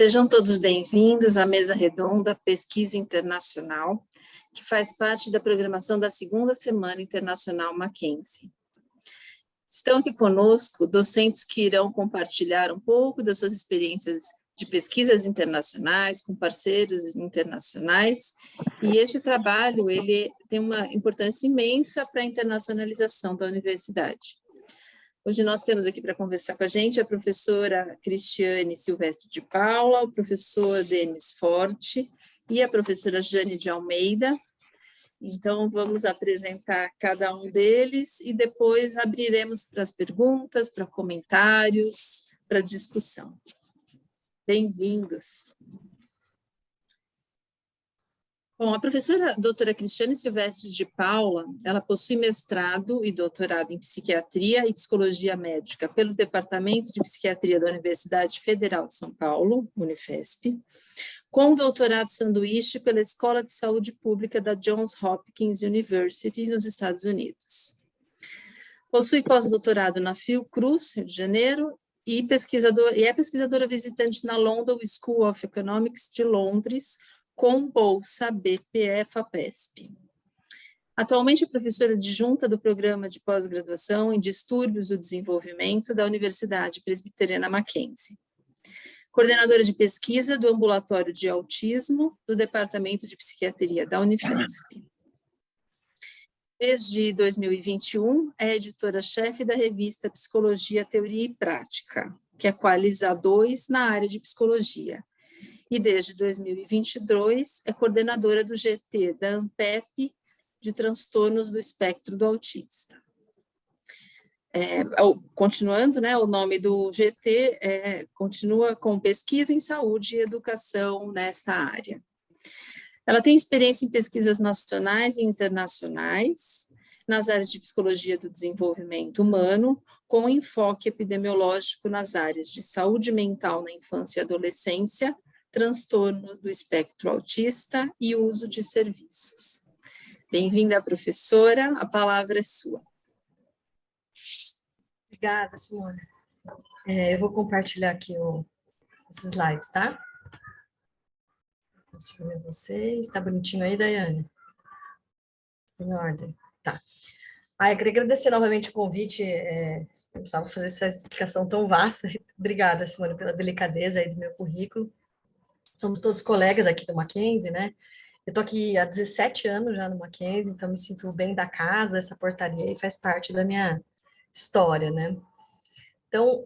Sejam todos bem-vindos à mesa redonda Pesquisa Internacional, que faz parte da programação da segunda Semana Internacional Mackenzie. Estão aqui conosco docentes que irão compartilhar um pouco das suas experiências de pesquisas internacionais, com parceiros internacionais, e este trabalho ele tem uma importância imensa para a internacionalização da universidade. Hoje nós temos aqui para conversar com a gente a professora Cristiane Silvestre de Paula, o professor Denis Forte e a professora Jane de Almeida. Então, vamos apresentar cada um deles e depois abriremos para as perguntas, para comentários, para discussão. Bem-vindos. Bom, a professora doutora Cristiane Silvestre de Paula, ela possui mestrado e doutorado em Psiquiatria e Psicologia Médica pelo Departamento de Psiquiatria da Universidade Federal de São Paulo, Unifesp, com doutorado sanduíche pela Escola de Saúde Pública da Johns Hopkins University, nos Estados Unidos. Possui pós-doutorado na Fiocruz, Rio de Janeiro, e é pesquisadora visitante na London School of Economics de Londres, com bolsa BPE-FAPESP. Atualmente é professora adjunta do Programa de Pós-Graduação em Distúrbios do Desenvolvimento da Universidade Presbiteriana Mackenzie. Coordenadora de pesquisa do Ambulatório de Autismo do Departamento de Psiquiatria da Unifesp. Desde 2021, é editora-chefe da revista Psicologia, Teoria e Prática, que é Qualis A2 na área de psicologia. E desde 2022 é coordenadora do GT da ANPEP de transtornos do espectro do autista. Continuando, né, o nome do GT continua com pesquisa em saúde e educação nesta área. Ela tem experiência em pesquisas nacionais e internacionais, nas áreas de psicologia do desenvolvimento humano, com enfoque epidemiológico nas áreas de saúde mental na infância e adolescência, transtorno do espectro autista e uso de serviços. Bem-vinda, professora, a palavra é sua. Obrigada, Simone. Eu vou compartilhar aqui os slides, tá? Deixa eu ver vocês. Tá bonitinho aí, Daiane? Em ordem. Tá. Eu queria agradecer novamente o convite. Eu precisava fazer essa explicação tão vasta. Obrigada, Simone, pela delicadeza aí do meu currículo. Somos todos colegas aqui do Mackenzie, né? Eu tô aqui há 17 anos já no Mackenzie, então me sinto bem da casa, essa portaria aí faz parte da minha história, né? Então,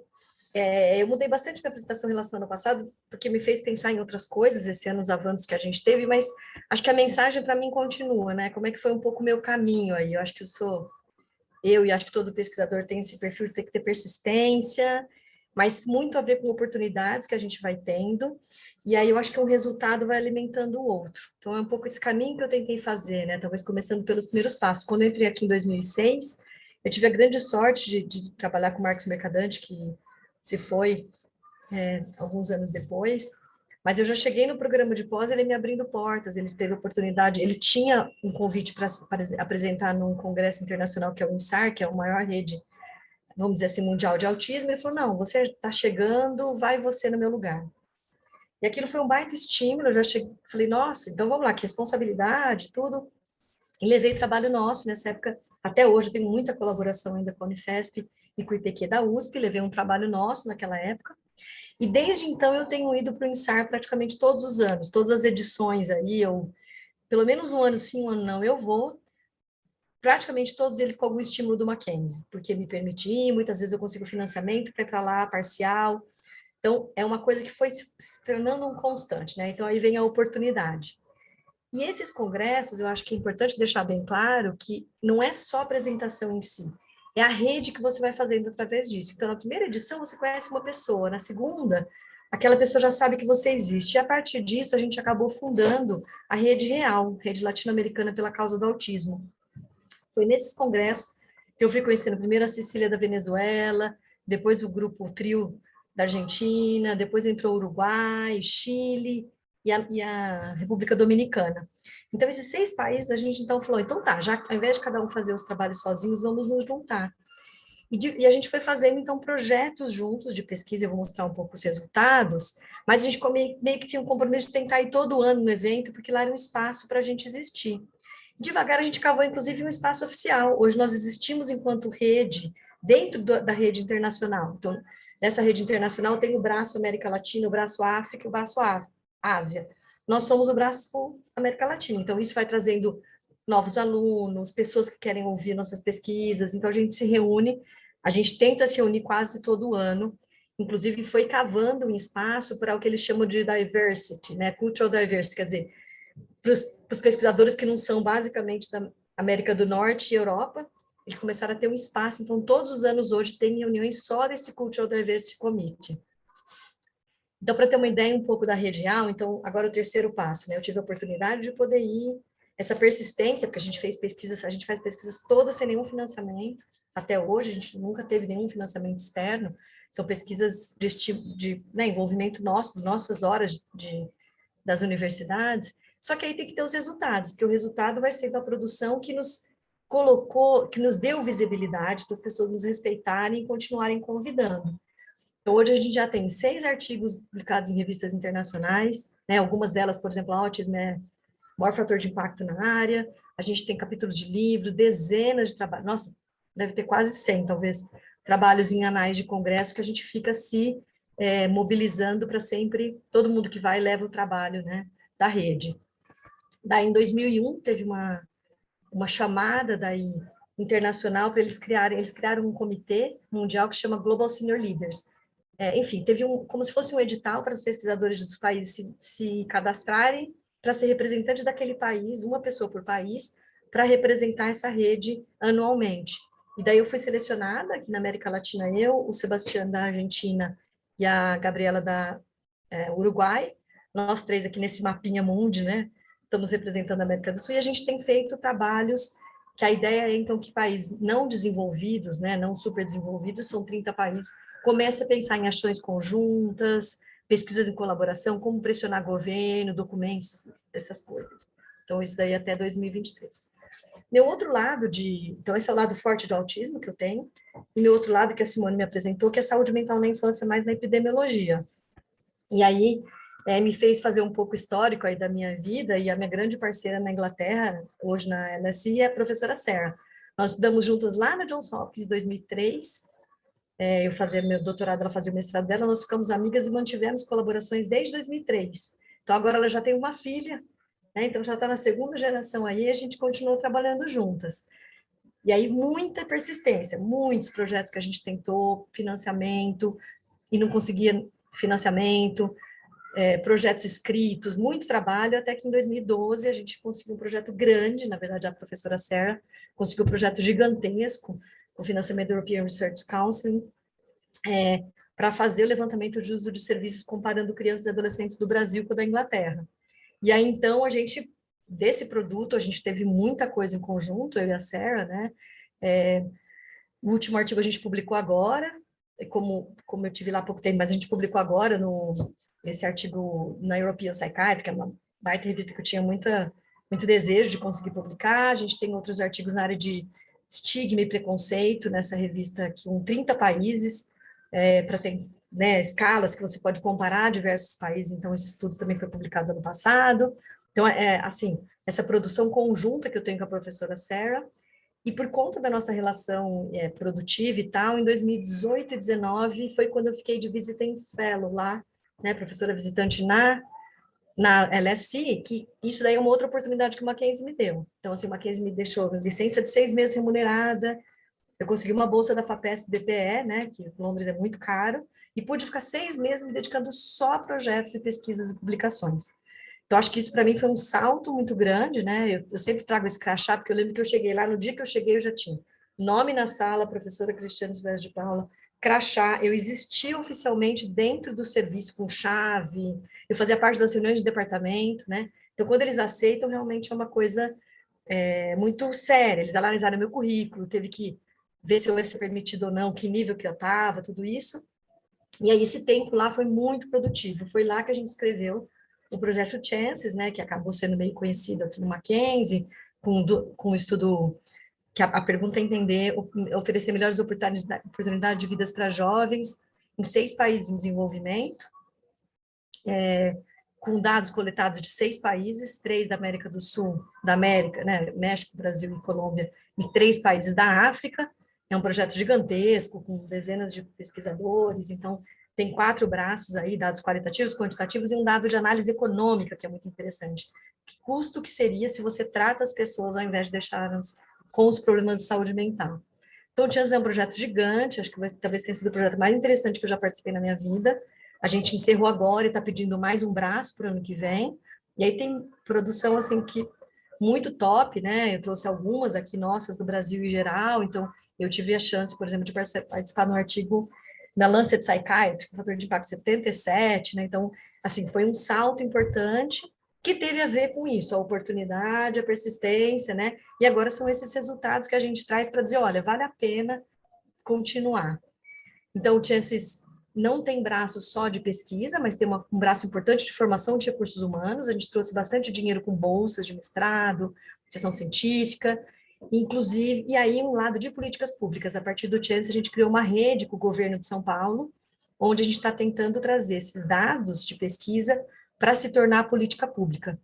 eu mudei bastante minha apresentação em relação ao ano passado, porque me fez pensar em outras coisas, esse ano, os avanços que a gente teve, mas acho que a mensagem para mim continua, né? Como é que foi um pouco o meu caminho aí? Eu acho que eu e acho que todo pesquisador tem esse perfil, tem que ter persistência, mas muito a ver com oportunidades que a gente vai tendo, e aí eu acho que um resultado vai alimentando o outro. Então, é um pouco esse caminho que eu tentei fazer, né? Talvez começando pelos primeiros passos. Quando eu entrei aqui em 2006, eu tive a grande sorte de trabalhar com o Marcos Mercadante, que se foi alguns anos depois, mas eu já cheguei no programa de pós, ele me abrindo portas, ele teve oportunidade, ele tinha um convite para apresentar num congresso internacional, que é o INSAR, que é a maior rede, vamos dizer assim, mundial de autismo. Ele falou, não, você está chegando, vai você no meu lugar. E aquilo foi um baita estímulo, eu já falei, nossa, então vamos lá, que responsabilidade, tudo. E levei trabalho nosso nessa época, até hoje eu tenho muita colaboração ainda com a Unifesp e com o IPQ da USP, levei um trabalho nosso naquela época. E desde então eu tenho ido para o INSAR praticamente todos os anos, todas as edições aí, pelo menos um ano sim, um ano não, eu vou, praticamente todos eles com algum estímulo do Mackenzie, porque me permiti, muitas vezes eu consigo financiamento para ir para lá, parcial. Então, é uma coisa que foi se tornando um constante, né? Então, aí vem a oportunidade. E esses congressos, eu acho que é importante deixar bem claro que não é só a apresentação em si, é a rede que você vai fazendo através disso. Então, na primeira edição, você conhece uma pessoa, na segunda, aquela pessoa já sabe que você existe. E a partir disso, a gente acabou fundando a Rede Real, Rede Latino-Americana pela Causa do Autismo. Foi nesses congressos que eu fui conhecendo primeiro a Cecília da Venezuela, depois o grupo o Trio da Argentina, depois entrou o Uruguai, Chile e a República Dominicana. Então, esses 6 países, a gente então falou, então tá, já ao invés de cada um fazer os trabalhos sozinhos, vamos nos juntar. E a gente foi fazendo, então, projetos juntos de pesquisa, eu vou mostrar um pouco os resultados, mas a gente meio que tinha um compromisso de tentar ir todo ano no evento, porque lá era um espaço para a gente existir. Devagar, a gente cavou, inclusive, um espaço oficial. Hoje nós existimos enquanto rede, dentro da rede internacional. Então, nessa rede internacional tem o braço América Latina, o braço África e o braço Ásia. Nós somos o braço América Latina. Então, isso vai trazendo novos alunos, pessoas que querem ouvir nossas pesquisas. Então, a gente se reúne, a gente tenta se reunir quase todo ano. Inclusive, foi cavando um espaço para o que eles chamam de diversity, né? Cultural diversity, quer dizer, para os pesquisadores que não são basicamente da América do Norte e Europa, eles começaram a ter um espaço, então todos os anos hoje tem reuniões só desse Cultural Diversity Committee. Então, para ter uma ideia um pouco da região, então, agora o terceiro passo, né? Eu tive a oportunidade de poder ir, essa persistência, porque a gente faz pesquisas todas sem nenhum financiamento, até hoje a gente nunca teve nenhum financiamento externo, são pesquisas de né, envolvimento nosso, nossas horas das universidades, só que aí tem que ter os resultados, porque o resultado vai ser da produção que nos colocou, que nos deu visibilidade para as pessoas nos respeitarem e continuarem convidando. Então, hoje a gente já tem 6 artigos publicados em revistas internacionais, né? Algumas delas, por exemplo, autismo é o maior fator de impacto na área, a gente tem capítulos de livro, dezenas de trabalhos, nossa, deve ter quase 100, talvez, trabalhos em anais de congresso que a gente fica se mobilizando para sempre, todo mundo que vai leva o trabalho, né, da rede. Daí, em 2001, teve uma chamada daí internacional para eles criaram um comitê mundial que chama Global Senior Leaders. Enfim, teve como se fosse um edital para os pesquisadores dos países se cadastrarem para ser representante daquele país, uma pessoa por país, para representar essa rede anualmente. E daí eu fui selecionada aqui na América Latina, eu, o Sebastião da Argentina e a Gabriela da Uruguai, nós 3 aqui nesse mapinha mundi, né? Estamos representando a América do Sul, e a gente tem feito trabalhos que a ideia é, então, que países não desenvolvidos, né, não super desenvolvidos, são 30 países, comece a pensar em ações conjuntas, pesquisas em colaboração, como pressionar governo, documentos, essas coisas. Então, isso daí até 2023. Meu outro lado então, esse é o lado forte do autismo que eu tenho, e meu outro lado que a Simone me apresentou, que é saúde mental na infância, mais na epidemiologia. E aí, me fez fazer um pouco histórico aí da minha vida, e a minha grande parceira na Inglaterra, hoje na LSI, é a professora Sarah. Nós estudamos juntas lá na Johns Hopkins em 2003, eu fazia meu doutorado, ela fazia o mestrado dela, nós ficamos amigas e mantivemos colaborações desde 2003. Então, agora ela já tem uma filha, né? Então já está na segunda geração aí, e a gente continuou trabalhando juntas. E aí, muita persistência, muitos projetos que a gente tentou, financiamento, e não conseguia financiamento, projetos escritos, muito trabalho, até que em 2012 a gente conseguiu um projeto grande, na verdade a professora Sarah conseguiu um projeto gigantesco, com financiamento do European Research Council, para fazer o levantamento de uso de serviços comparando crianças e adolescentes do Brasil com o da Inglaterra. E aí, então, desse produto, a gente teve muita coisa em conjunto, eu e a Sarah, né? O último artigo a gente publicou agora, como eu tive lá há pouco tempo, mas a gente publicou agora esse artigo na European Psychiatry, que é uma baita revista que eu tinha muito desejo de conseguir publicar. A gente tem outros artigos na área de estigma e preconceito, nessa revista aqui, com 30 países, para ter, né, escalas que você pode comparar diversos países. Então, esse estudo também foi publicado ano passado. Então, assim, essa produção conjunta que eu tenho com a professora Sarah, e por conta da nossa relação produtiva e tal, em 2018 e 2019 foi quando eu fiquei de visiting fellow lá, né, professora visitante na LSI, que isso daí é uma outra oportunidade que o Mackenzie me deu. Então, assim, o Mackenzie me deixou licença de 6 meses remunerada, eu consegui uma bolsa da FAPESP DPE, né, que em Londres é muito caro, e pude ficar 6 meses me dedicando só a projetos e pesquisas e publicações. Então, acho que isso para mim foi um salto muito grande, né? Eu sempre trago esse crachá, porque eu lembro que eu cheguei lá, no dia que eu cheguei, eu já tinha nome na sala, professora Cristiane Silvestre de Paula, crachá, eu existia oficialmente dentro do serviço com chave, eu fazia parte das reuniões de departamento, né? Então, quando eles aceitam, realmente é uma coisa muito séria. Eles analisaram meu currículo, teve que ver se eu ia ser permitido ou não, que nível que eu estava, tudo isso. E aí, esse tempo lá foi muito produtivo. Foi lá que a gente escreveu o projeto Chances, né, que acabou sendo meio conhecido aqui no Mackenzie, com o estudo que a pergunta é entender, oferecer melhores oportunidades de vidas para jovens em 6 países em desenvolvimento, com dados coletados de 6 países, 3 da América do Sul, da América, né, México, Brasil e Colômbia, e 3 países da África. É um projeto gigantesco, com dezenas de pesquisadores, então tem 4 braços aí, dados qualitativos, quantitativos, e um dado de análise econômica, que é muito interessante. Que custo que seria se você trata as pessoas ao invés de deixá-las com os problemas de saúde mental? Então, o Chances é um projeto gigante, acho que talvez tenha sido o projeto mais interessante que eu já participei na minha vida. A gente encerrou agora e está pedindo mais um braço para o ano que vem. E aí tem produção, assim, que muito top, né? Eu trouxe algumas aqui nossas do Brasil em geral, então eu tive a chance, por exemplo, de participar de um artigo na Lancet Psychiatry, com fator de impacto 77, né? Então, assim, foi um salto importante que teve a ver com isso, a oportunidade, a persistência, né? E agora são esses resultados que a gente traz para dizer, olha, vale a pena continuar. Então, o Chances não tem braço só de pesquisa, mas tem um braço importante de formação de recursos humanos. A gente trouxe bastante dinheiro com bolsas de mestrado, extensão científica, inclusive, e aí um lado de políticas públicas. A partir do Chances, a gente criou uma rede com o governo de São Paulo, onde a gente está tentando trazer esses dados de pesquisa para se tornar política pública.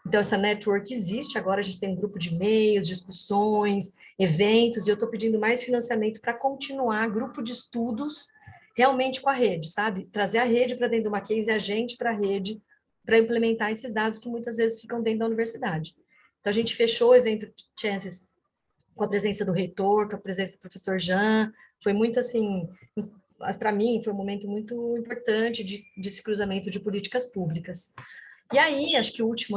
Então, essa network existe, agora a gente tem um grupo de e-mails, discussões, eventos, e eu estou pedindo mais financiamento para continuar grupo de estudos realmente com a rede, sabe? Trazer a rede para dentro do Mackenzie, a gente para a rede, para implementar esses dados que muitas vezes ficam dentro da universidade. Então, a gente fechou o evento Chances com a presença do reitor, com a presença do professor Jean, foi muito assim, para mim, foi um momento muito importante de esse cruzamento de políticas públicas. E aí, acho que o último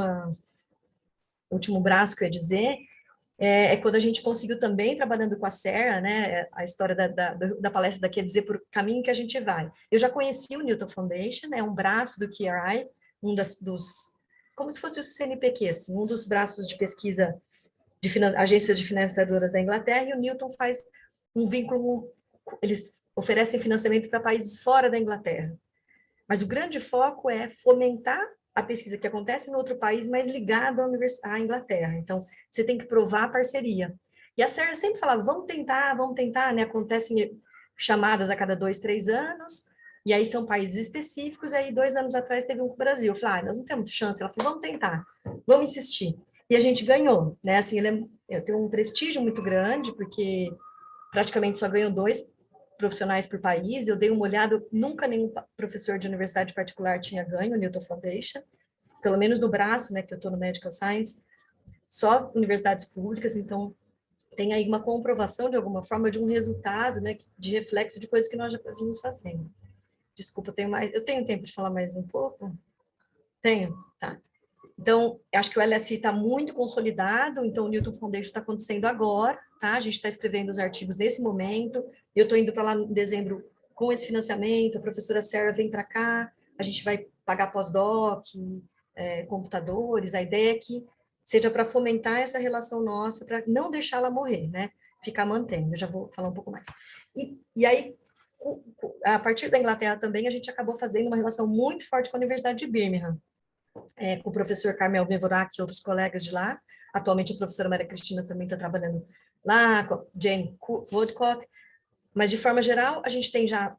braço que eu ia dizer é quando a gente conseguiu também, trabalhando com a Sarah, né, a história da palestra daqui é dizer por caminho que a gente vai. Eu já conheci o Newton Foundation, é um braço do QRI, como se fosse o CNPq, assim, um dos braços de pesquisa de agências de financiadoras da Inglaterra, e o Newton faz um vínculo, eles oferecem financiamento para países fora da Inglaterra. Mas o grande foco é fomentar a pesquisa que acontece no outro país, mas ligado à Inglaterra. Então, você tem que provar a parceria. E a Sarah sempre falava, vamos tentar, né? Acontecem chamadas a cada 2, 3 anos, e aí são países específicos, e aí 2 anos atrás teve um com o Brasil. Eu falei, nós não temos chance. Ela falou, vamos tentar, vamos insistir. E a gente ganhou, né? Assim, eu tenho um prestígio muito grande, porque praticamente só ganhou 2 profissionais por país. Eu dei uma olhada, nunca nenhum professor de universidade particular tinha ganho o Newton Foundation, pelo menos no braço, né, que eu estou no Medical Science, só universidades públicas, então tem aí uma comprovação, de alguma forma, de um resultado, né, de reflexo de coisas que nós já vimos fazendo. Desculpa, eu tenho tempo de falar mais um pouco? Tenho? Tá. Então, acho que o LSI está muito consolidado, então o Newton Foundation está acontecendo agora, tá? A gente está escrevendo os artigos nesse momento, eu estou indo para lá em dezembro com esse financiamento, a professora Sarah vem para cá, a gente vai pagar pós-doc, computadores, a ideia é que seja para fomentar essa relação nossa, para não deixá-la morrer, né? Ficar mantendo, eu já vou falar um pouco mais. E aí, a partir da Inglaterra também, a gente acabou fazendo uma relação muito forte com a Universidade de Birmingham, com o professor Carmel Bevorak e outros colegas de lá. Atualmente, a professora Maria Cristina também está trabalhando lá, com a Jane Woodcock. Mas, de forma geral, a gente tem já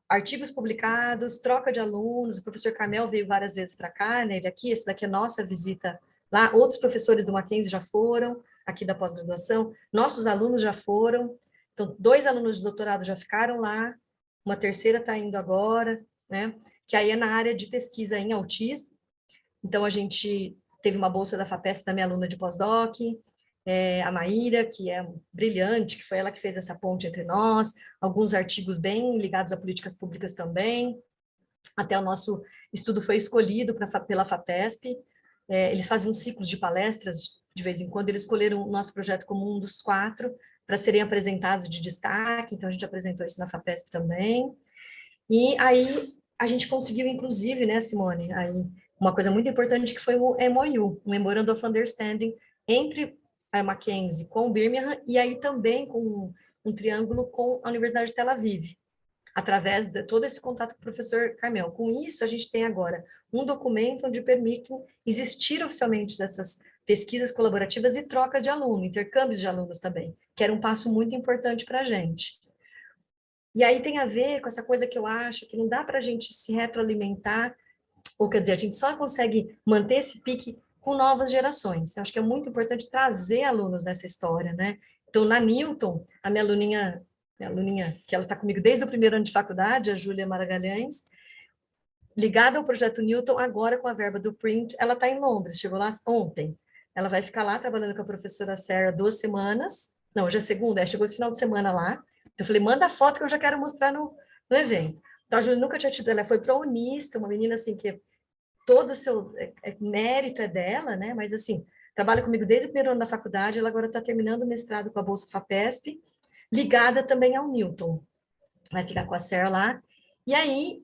artigos publicados, troca de alunos. O professor Carmel veio várias vezes para cá, né? Ele aqui, esse daqui é nossa visita lá. Outros professores do Mackenzie já foram, aqui da pós-graduação. Nossos alunos já foram. Então, 2 alunos de doutorado já ficaram lá. Uma terceira está indo agora, né? Que aí é na área de pesquisa em autismo. Então, a gente teve uma bolsa da FAPESP da minha aluna de pós-doc, a Maíra, que é brilhante, que foi ela que fez essa ponte entre nós, alguns artigos bem ligados a políticas públicas também. Até o nosso estudo foi escolhido pela FAPESP. Eles faziam ciclos de palestras, de vez em quando, eles escolheram o nosso projeto como um dos 4 para serem apresentados de destaque, então a gente apresentou isso na FAPESP também. E aí a gente conseguiu, inclusive, né, Simone, aí uma coisa muito importante que foi o MOU, o Memorandum of Understanding, entre a Mackenzie com o Birmingham e aí também com um triângulo com a Universidade de Tel Aviv, através de todo esse contato com o professor Carmel. Com isso, a gente tem agora um documento onde permite existir oficialmente pesquisas colaborativas e trocas de aluno, intercâmbios de alunos também, que era um passo muito importante para a gente. E aí tem a ver com essa coisa que eu acho que não dá para a gente se retroalimentar, ou quer dizer, a gente só consegue manter esse pique com novas gerações. Eu acho que é muito importante trazer alunos nessa história, né? Então, na Newton, a minha aluninha que ela está comigo desde o primeiro ano de faculdade, a Júlia Maragalhães, ligada ao projeto Newton, agora com a verba do Print, ela está em Londres, chegou lá ontem. Ela vai ficar lá trabalhando com a professora Sarah 2 semanas. Não, hoje é segunda, chegou esse final de semana lá. Então, eu falei, manda a foto que eu já quero mostrar no evento. Então, a Júlia nunca tinha tido, ela foi para a Unista, uma menina assim que todo o seu mérito é dela, né? Mas assim, trabalha comigo desde o primeiro ano da faculdade, ela agora está terminando o mestrado com a Bolsa FAPESP, ligada também ao Newton. Vai ficar com a Sarah lá. E aí,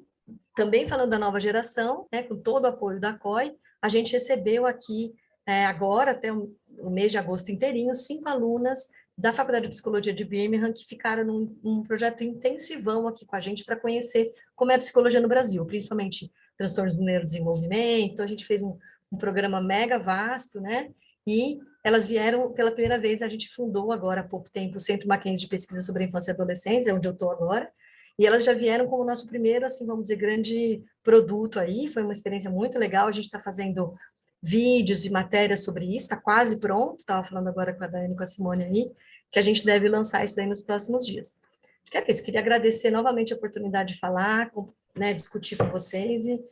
também falando da nova geração, né, com todo o apoio da COI, a gente recebeu aqui, agora, até o mês de agosto inteirinho, 5 alunas da Faculdade de Psicologia de Birmingham que ficaram num projeto intensivão aqui com a gente para conhecer como é a psicologia no Brasil, principalmente transtornos do neurodesenvolvimento. Então, a gente fez um programa mega vasto, né? E elas vieram pela primeira vez, a gente fundou agora há pouco tempo o Centro Mackenzie de Pesquisa sobre a Infância e Adolescência, onde eu estou agora, e elas já vieram como o nosso primeiro, assim, vamos dizer, grande produto aí, foi uma experiência muito legal, a gente está fazendo vídeos e matérias sobre isso, está quase pronto, estava falando agora com a Daiane e com a Simone aí, que a gente deve lançar isso daí nos próximos dias. Acho que é isso, queria agradecer novamente a oportunidade de falar, né, discutir com vocês e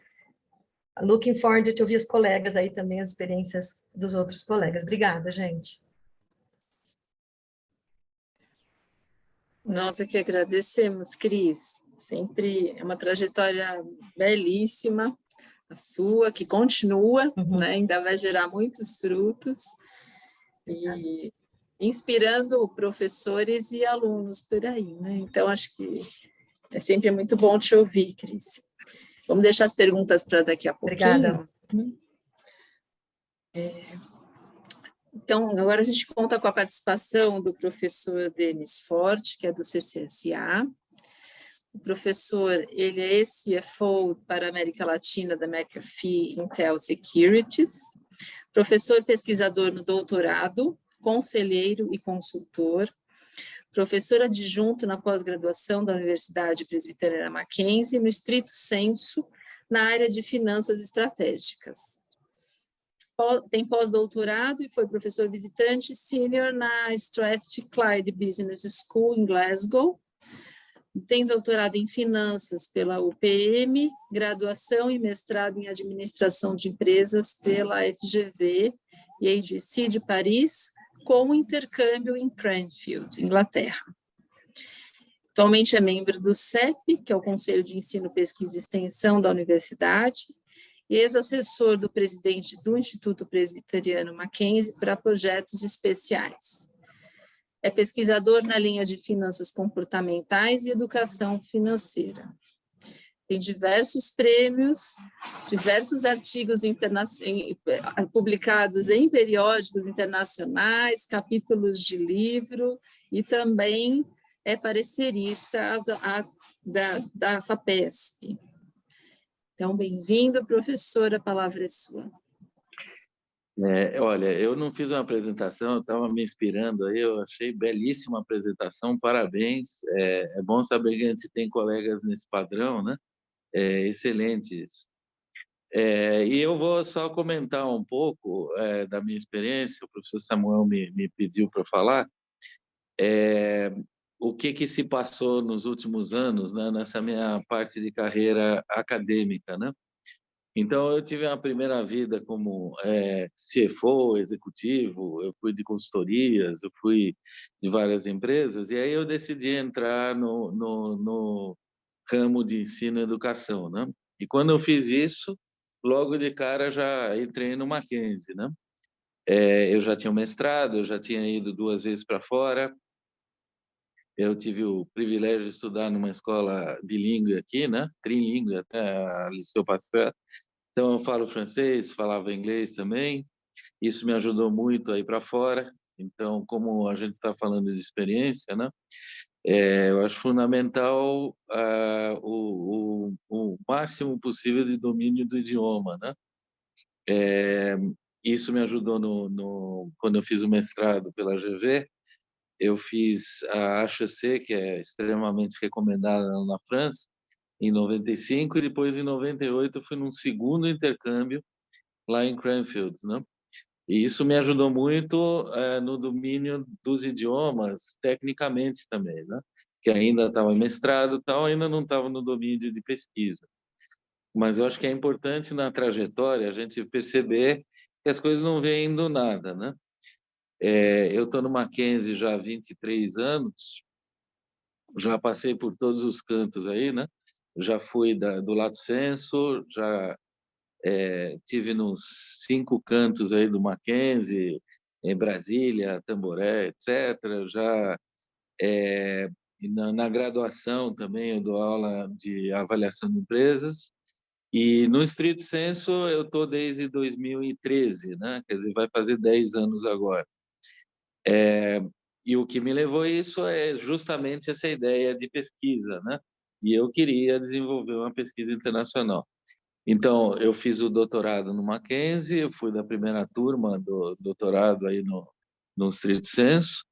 looking forward de ouvir os colegas aí também, as experiências dos outros colegas. Obrigada, gente. Nós é que agradecemos, Cris. Sempre é uma trajetória belíssima, a sua, que continua, né? Ainda vai gerar muitos frutos. E inspirando professores e alunos por aí, né? Então, acho que é sempre muito bom te ouvir, Cris. Vamos deixar as perguntas para daqui a pouquinho. Obrigada. Então, agora a gente conta com a participação do professor Denis Forte, que é do CCSA. O professor, ele é CFO para a América Latina da McAfee Intel Securities, professor pesquisador no doutorado, conselheiro e consultor, professor adjunto na pós-graduação da Universidade Presbiteriana Mackenzie, no estrito sensu, na área de finanças estratégicas. Tem pós-doutorado e foi professor visitante sênior na Strathclyde Business School, em Glasgow. Tem doutorado em finanças pela UPM, graduação e mestrado em administração de empresas pela FGV e AGC de Paris, com intercâmbio em Cranfield, Inglaterra. Atualmente é membro do CEP, que é o Conselho de Ensino, Pesquisa e Extensão da Universidade, e ex-assessor do presidente do Instituto Presbiteriano Mackenzie para projetos especiais. É pesquisador na linha de finanças comportamentais e educação financeira. Tem diversos prêmios, diversos artigos publicados em periódicos internacionais, capítulos de livro, e também é parecerista da FAPESP. Então, bem-vindo, professor, a palavra é sua. Olha, eu não fiz uma apresentação, eu estava me inspirando aí, eu achei belíssima a apresentação, parabéns. É bom saber que a gente tem colegas nesse padrão, né? Excelente isso. E eu vou só comentar um pouco da minha experiência, o professor Samuel me pediu para falar, o que se passou nos últimos anos, né, nessa minha parte de carreira acadêmica, né? Então, eu tive a primeira vida como CFO, executivo, eu fui de consultorias, eu fui de várias empresas, e aí eu decidi entrar no ramo de ensino e educação, né? E quando eu fiz isso, logo de cara já entrei no Mackenzie, né? Eu já tinha um mestrado, eu já tinha ido 2 vezes para fora, eu tive o privilégio de estudar numa escola bilíngue aqui, né? Trilíngue, até a Liceu Pasteur. Então, eu falo francês, falava inglês também. Isso me ajudou muito a ir para fora. Então, como a gente está falando de experiência, né? Eu acho fundamental o máximo possível de domínio do idioma, né? isso me ajudou quando eu fiz o mestrado pela GV. Eu fiz a HEC, que é extremamente recomendada na França, em 95, e depois, em 98, eu fui num segundo intercâmbio lá em Cranfield, né? E isso me ajudou muito no domínio dos idiomas, tecnicamente também, né? Que ainda estava em mestrado e tal, ainda não estava no domínio de pesquisa. Mas eu acho que é importante na trajetória a gente perceber que as coisas não vêm do nada, né? Eu estou no Mackenzie já há 23 anos, já passei por todos os cantos aí, né? Já fui do Lato Sensu, já tive nos 5 cantos aí do Mackenzie, em Brasília, Tamboré, etc. Já na graduação também eu dou aula de avaliação de empresas. E no estrito senso eu estou desde 2013, né? Quer dizer, vai fazer 10 anos agora. E o que me levou a isso é justamente essa ideia de pesquisa, né? E eu queria desenvolver uma pesquisa internacional. Então, eu fiz o doutorado no Mackenzie, eu fui da primeira turma do doutorado aí no estrito senso,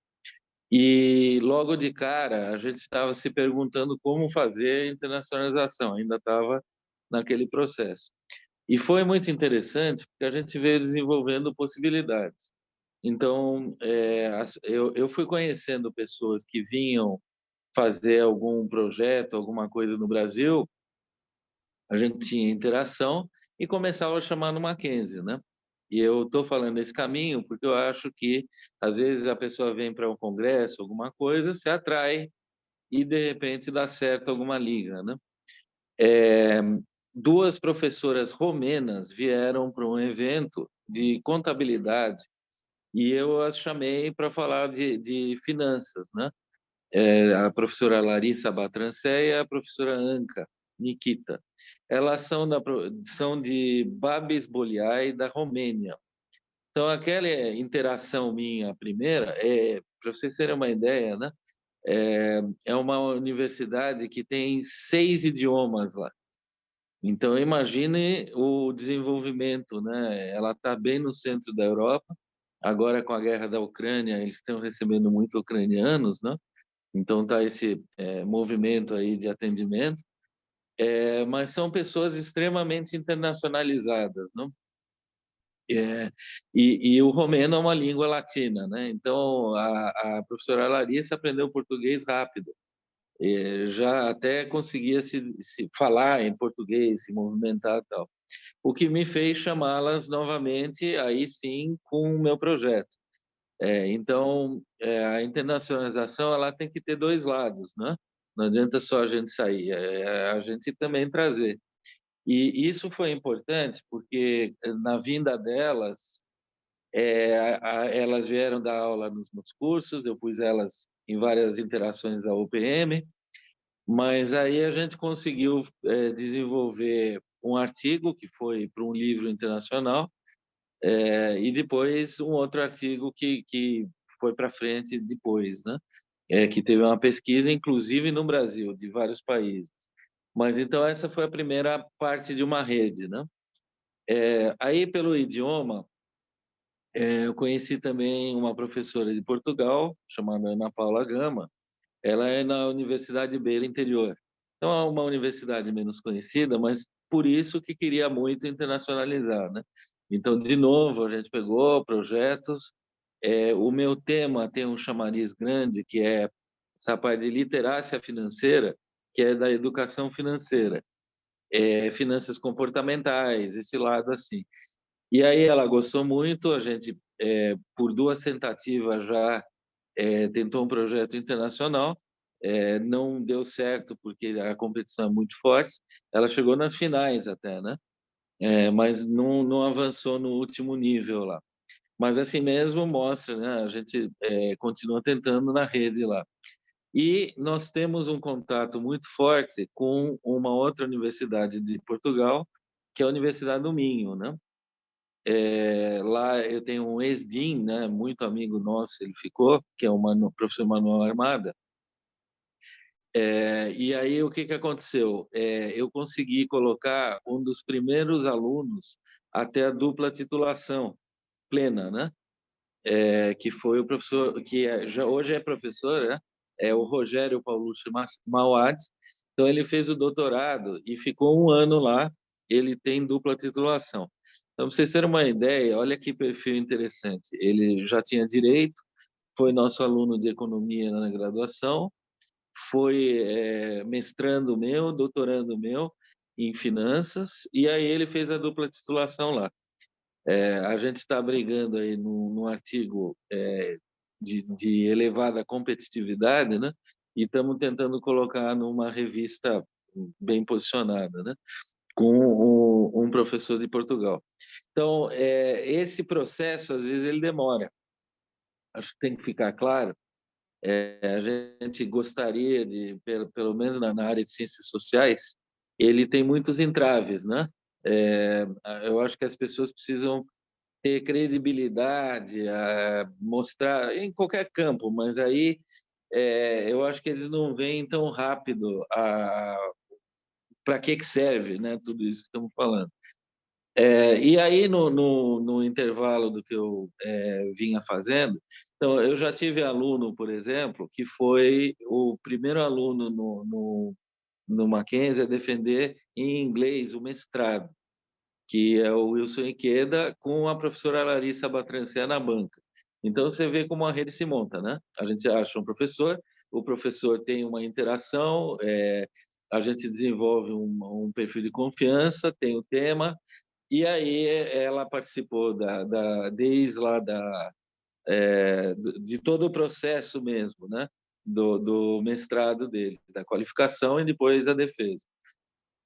e logo de cara a gente estava se perguntando como fazer a internacionalização, ainda estava naquele processo. E foi muito interessante porque a gente veio desenvolvendo possibilidades. Então, eu fui conhecendo pessoas que vinham fazer algum projeto, alguma coisa no Brasil, a gente tinha interação e começava a chamar no Mackenzie, né? E eu estou falando esse caminho porque eu acho que, às vezes, a pessoa vem para um congresso, alguma coisa, se atrai e, de repente, dá certo alguma liga, né? É, 2 professoras romenas vieram para um evento de contabilidade e eu as chamei para falar de finanças, né? A professora Larissa Batrancé e a professora Anca Nikita. Elas são de Babis Boliai, da Romênia. Então, aquela interação minha primeira, para vocês terem uma ideia, né? É uma universidade que tem 6 idiomas lá. Então, imagine o desenvolvimento, né? Ela está bem no centro da Europa. Agora, com a guerra da Ucrânia, eles estão recebendo muito ucranianos, né? Então, está esse movimento aí de atendimento. Mas são pessoas extremamente internacionalizadas, não? E o romeno é uma língua latina, né? Então, a professora Larissa aprendeu português rápido. Já até conseguia se falar em português, se movimentar e tal. O que me fez chamá-las novamente, aí sim, com o meu projeto. Então, a internacionalização ela tem que ter 2 lados, né? Não adianta só a gente sair, a gente também trazer. E isso foi importante porque na vinda delas, elas vieram dar aula nos meus cursos, eu pus elas em várias interações da UPM, mas aí a gente conseguiu desenvolver um artigo que foi para um livro internacional, e depois um outro artigo que foi para frente depois, né? Que teve uma pesquisa, inclusive no Brasil, de vários países. Mas então essa foi a primeira parte de uma rede, né? Aí pelo idioma, eu conheci também uma professora de Portugal, chamada Ana Paula Gama. Ela é na Universidade de Beira Interior. Então é uma universidade menos conhecida, mas por isso que queria muito internacionalizar, né? Então, de novo, a gente pegou projetos. O meu tema tem um chamariz grande, que é essa parte de literácia financeira, que é da educação financeira, finanças comportamentais, esse lado assim. E aí ela gostou muito, a gente, por 2 tentativas já tentou um projeto internacional, não deu certo porque a competição é muito forte. Ela chegou nas finais até, né? Mas não avançou no último nível lá. Mas assim mesmo mostra, né? A gente continua tentando na rede lá. E nós temos um contato muito forte com uma outra universidade de Portugal, que é a Universidade do Minho, né? Lá eu tenho um ex-dean, né? Muito amigo nosso, ele ficou, que é o professor Manuel Armada. E aí o que aconteceu? Eu consegui colocar um dos primeiros alunos até a dupla titulação. plena, né? Que foi o professor, que hoje é professor, né? É o Rogério Paulucci Mauad. Então, ele fez o doutorado e ficou um ano lá. Ele tem dupla titulação. Então, para vocês terem uma ideia, olha que perfil interessante. Ele já tinha direito, foi nosso aluno de economia na graduação, foi mestrando meu, doutorando meu em finanças, e aí ele fez a dupla titulação lá. A gente está brigando aí num artigo de elevada competitividade, né? E estamos tentando colocar numa revista bem posicionada, né? Com um professor de Portugal. Então, esse processo, às vezes, ele demora. Acho que tem que ficar claro. A gente gostaria de, pelo menos na área de ciências sociais, ele tem muitos entraves, né? Eu acho que as pessoas precisam ter credibilidade, mostrar em qualquer campo, mas aí eu acho que eles não veem tão rápido para que serve, né? Tudo isso que estamos falando. E aí, no intervalo do que eu vinha fazendo, então, eu já tive aluno, por exemplo, que foi o primeiro aluno no Mackenzie a defender em inglês o mestrado, que é o Wilson Ikeda, com a professora Larissa Batranciá na banca. Então, você vê como a rede se monta, né? A gente acha um professor, o professor tem uma interação, a gente desenvolve um perfil de confiança, tem o tema, e aí ela participou desde lá de todo o processo mesmo, né? Do mestrado dele, da qualificação e depois a defesa.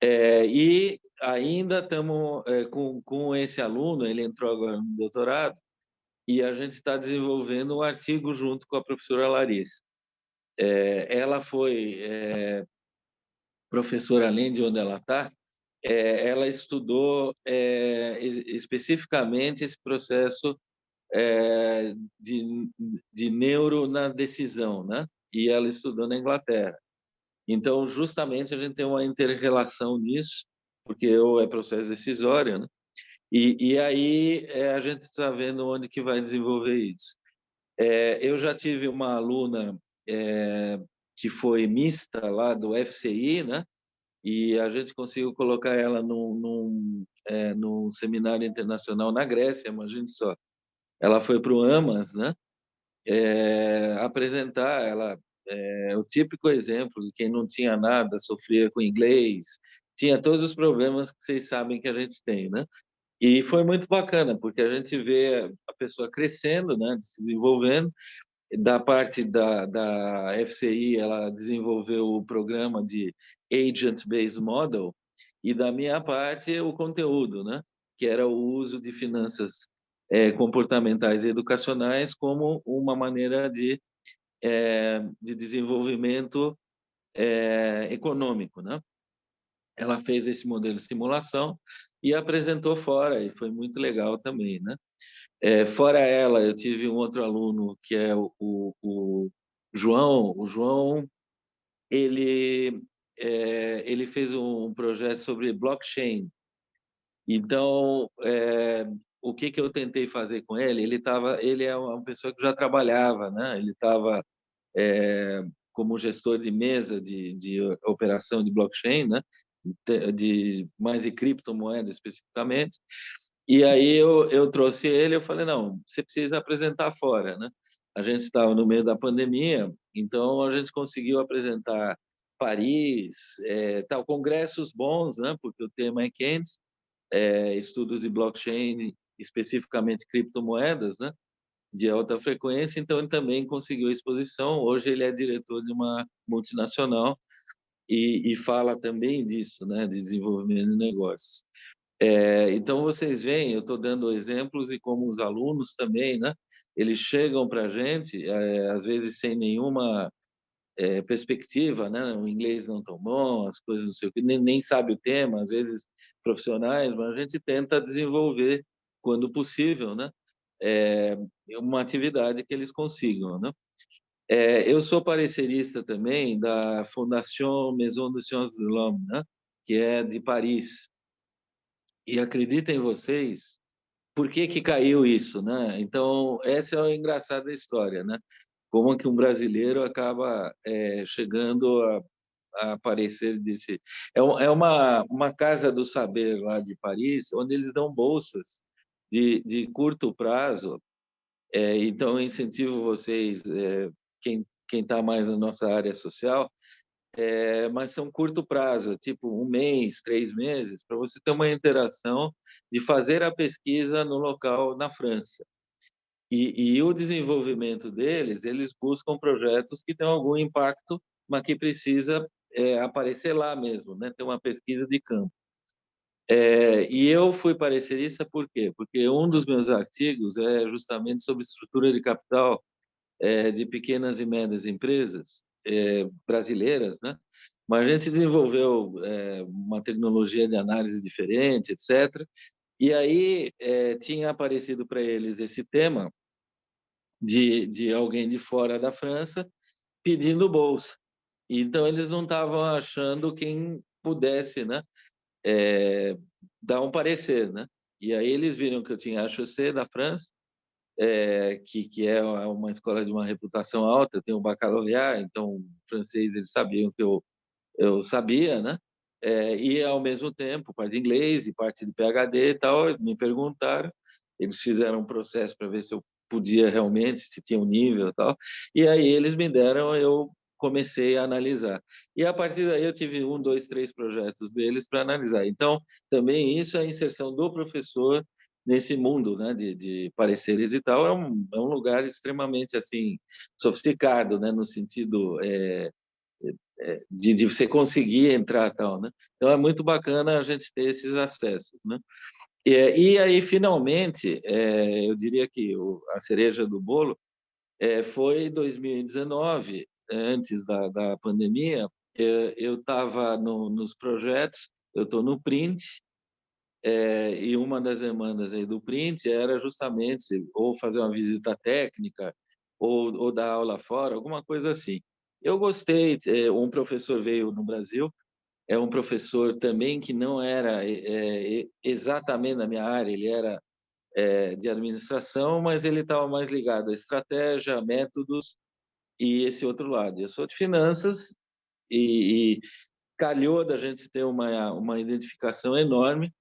E ainda estamos com esse aluno, ele entrou agora no doutorado, e a gente está desenvolvendo um artigo junto com a professora Larissa. Ela foi professora, além de onde ela está, ela estudou especificamente esse processo de neuro na decisão, né? E ela estudou na Inglaterra. Então, justamente, a gente tem uma inter-relação nisso, porque é processo decisório, né? E aí a gente está vendo onde que vai desenvolver isso. Eu já tive uma aluna que foi mista lá do FCI, né? E a gente conseguiu colocar ela num seminário internacional na Grécia, imagine só. Ela foi para o AMAS, né? Apresentar ela o típico exemplo de quem não tinha nada, sofria com inglês, tinha todos os problemas que vocês sabem que a gente tem, né? E foi muito bacana, porque a gente vê a pessoa crescendo, né, se desenvolvendo. Da parte da FCI, ela desenvolveu o programa de Agent-Based Model, e da minha parte, o conteúdo, né, que era o uso de finanças comportamentais e educacionais como uma maneira de desenvolvimento econômico, né? Ela fez esse modelo de simulação e apresentou fora, e foi muito legal também, né? Fora ela, eu tive um outro aluno que é o João. O João, ele fez um projeto sobre blockchain. Então, o que eu tentei fazer com ele? Ele é uma pessoa que já trabalhava, né? Ele estava como gestor de mesa de operação de blockchain, né? Mais de criptomoedas especificamente. E aí eu trouxe ele, eu falei, não, você precisa apresentar fora, né? A gente estava no meio da pandemia, então a gente conseguiu apresentar Paris, tal, congressos bons, né? Porque o tema é quente, estudos de blockchain, especificamente criptomoedas, né? De alta frequência, então ele também conseguiu exposição. Hoje ele é diretor de uma multinacional e fala também disso, né? De desenvolvimento de negócios. Então, vocês veem, eu estou dando exemplos e como os alunos também, né? Eles chegam para a gente, às vezes sem nenhuma perspectiva, né? O inglês não tão bom, as coisas não sei o que, nem sabe o tema, às vezes profissionais, mas a gente tenta desenvolver, quando possível, né? É, uma atividade que eles consigam, né? Eu sou parecerista também da Fondation Maison des Sciences de l'Homme, né? Que é de Paris. E acreditem vocês por que que caiu isso, né? Então, essa é a engraçada história, né? Como que um brasileiro acaba chegando a aparecer desse... É uma casa do saber lá de Paris, onde eles dão bolsas de curto prazo. Então, eu incentivo vocês, quem está mais na nossa área social, mas são curto prazo, tipo 1 mês, 3 meses, para você ter uma interação de fazer a pesquisa no local na França. E o desenvolvimento deles, eles buscam projetos que têm algum impacto, mas que precisa aparecer lá mesmo, né? Ter uma pesquisa de campo. E eu fui parecerista por quê? Porque um dos meus artigos é justamente sobre estrutura de capital de pequenas e médias empresas brasileiras, né? Mas a gente desenvolveu uma tecnologia de análise diferente, etc. E aí tinha aparecido para eles esse tema de alguém de fora da França pedindo bolsa. Então, eles não estavam achando quem pudesse, né, dar um parecer. Né? E aí eles viram que eu tinha a HEC da França, que é uma escola de uma reputação alta, eu tenho um baccalaureat, então, francês, eles sabiam que eu sabia, né? E, ao mesmo tempo, parte de inglês e parte de PhD e tal, me perguntaram, eles fizeram um processo para ver se eu podia realmente, se tinha um nível e tal, e aí eles me deram, eu comecei a analisar. E, a partir daí, eu tive 1, 2, 3 projetos deles para analisar. Então, também isso é a inserção do professor nesse mundo, né, de pareceres e tal, é um lugar extremamente, assim, sofisticado, né, no sentido de você conseguir entrar tal, né? Então é muito bacana a gente ter esses acessos, né? E aí finalmente, eu diria que a cereja do bolo foi 2019, antes da pandemia. Eu estava nos projetos, eu estou no Print, e uma das demandas aí do Print era justamente ou fazer uma visita técnica ou dar aula fora, alguma coisa assim. Eu gostei, um professor veio no Brasil, é um professor também que não era exatamente na minha área, ele era de administração, mas ele estava mais ligado à estratégia, a métodos e esse outro lado. Eu sou de finanças e calhou da gente ter uma identificação enorme.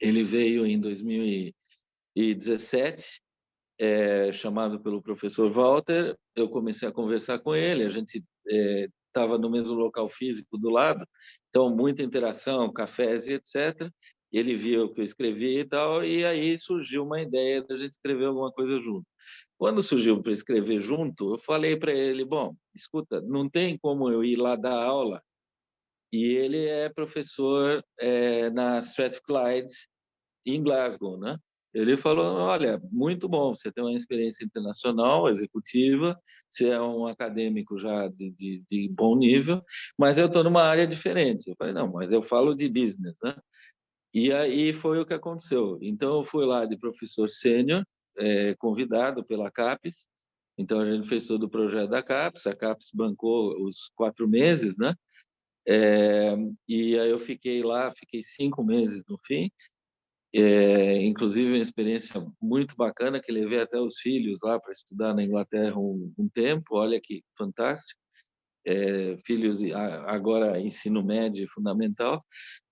Ele veio em 2017, chamado pelo professor Walter. Eu comecei a conversar com ele, a gente estava no mesmo local físico do lado, então muita interação, cafés e etc. Ele viu o que eu escrevi e tal, e aí surgiu uma ideia de a gente escrever alguma coisa junto. Quando surgiu para escrever junto, eu falei para ele, bom, escuta, não tem como eu ir lá dar aula, e ele é professor na Strathclyde, em Glasgow, né? Ele falou, olha, muito bom, você tem uma experiência internacional, executiva, você é um acadêmico já de bom nível, mas eu estou numa área diferente. Eu falei, não, mas eu falo de business, né? E aí foi o que aconteceu. Então, eu fui lá de professor sênior, convidado pela CAPES, então a gente fez todo o projeto da CAPES, a CAPES bancou os 4 meses, né? E aí eu fiquei lá, fiquei 5 meses no fim, inclusive uma experiência muito bacana que levei até os filhos lá para estudar na Inglaterra um tempo. Olha que fantástico. Filhos agora ensino médio e fundamental.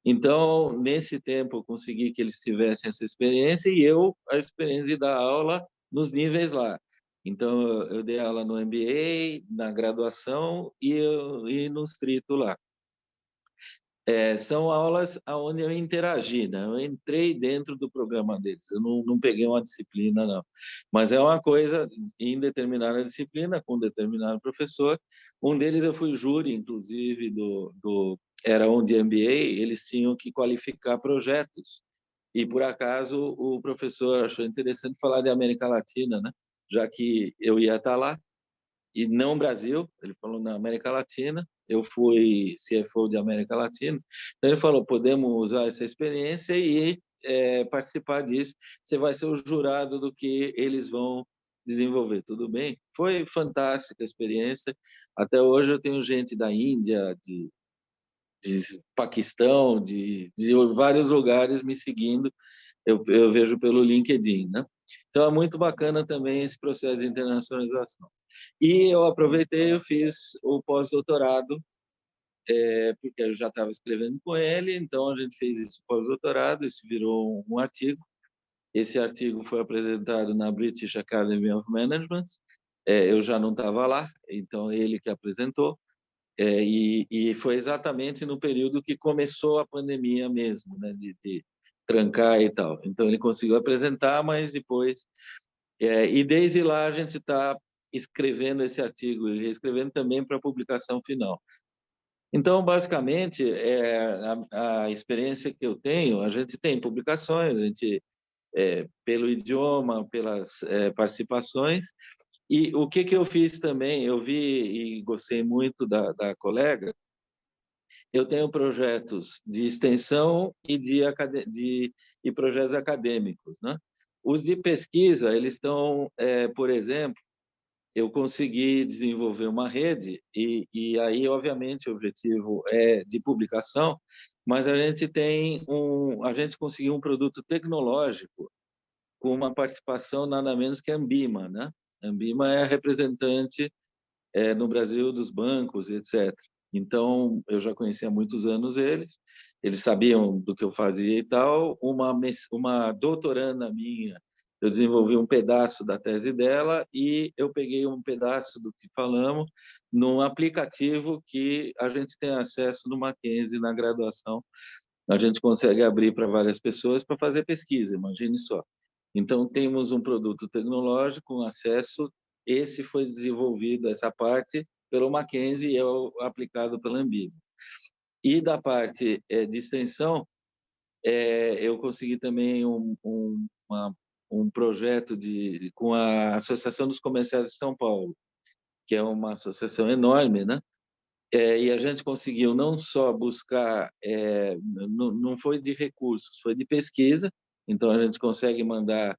Então, nesse tempo, eu consegui que eles tivessem essa experiência e eu a experiência de dar aula nos níveis lá. Então, eu dei aula no MBA, na graduação e no estrito lá. São aulas onde eu interagi, né? Eu entrei dentro do programa deles, eu não peguei uma disciplina, não. Mas é uma coisa em determinada disciplina, com determinado professor. Um deles eu fui júri, inclusive, era um de MBA, eles tinham que qualificar projetos. E, por acaso, o professor achou interessante falar de América Latina, né? Já que eu ia estar lá, e não Brasil, ele falou na América Latina, eu fui CFO de América Latina, então ele falou, podemos usar essa experiência e participar disso, você vai ser o jurado do que eles vão desenvolver, tudo bem? Foi fantástica a experiência, até hoje eu tenho gente da Índia, de Paquistão, de vários lugares me seguindo, eu vejo pelo LinkedIn, né? Então, é muito bacana também esse processo de internacionalização. E eu aproveitei, eu fiz o pós-doutorado, porque eu já estava escrevendo com ele, então a gente fez esse pós-doutorado, isso virou um artigo. Esse artigo foi apresentado na British Academy of Management, eu já não estava lá, então ele que apresentou, e foi exatamente no período que começou a pandemia mesmo, né, de trancar e tal. Então ele conseguiu apresentar, mas depois... e desde lá a gente está escrevendo esse artigo, e escrevendo também para a publicação final. Então, basicamente, a experiência que eu tenho, a gente tem publicações, a gente, pelo idioma, pelas participações, e o que eu fiz também, eu vi e gostei muito da colega, eu tenho projetos de extensão e e projetos acadêmicos, né? Os de pesquisa, eles estão, por exemplo, eu consegui desenvolver uma rede e aí, obviamente, o objetivo é de publicação, mas a gente conseguiu um produto tecnológico com uma participação nada menos que a Ambima, né? A Ambima é a representante no Brasil dos bancos, etc. Então, eu já conhecia há muitos anos eles sabiam do que eu fazia e tal. Uma doutoranda minha, eu desenvolvi um pedaço da tese dela e eu peguei um pedaço do que falamos num aplicativo que a gente tem acesso no Mackenzie, na graduação. A gente consegue abrir para várias pessoas para fazer pesquisa, imagine só. Então, temos um produto tecnológico, um acesso. Esse foi desenvolvido, essa parte, pelo Mackenzie e é aplicado pela Ambima. E da parte de extensão, eu consegui também um projeto com a Associação dos Comerciários de São Paulo, que é uma associação enorme, né? E a gente conseguiu não só buscar, não foi de recursos, foi de pesquisa, então a gente consegue mandar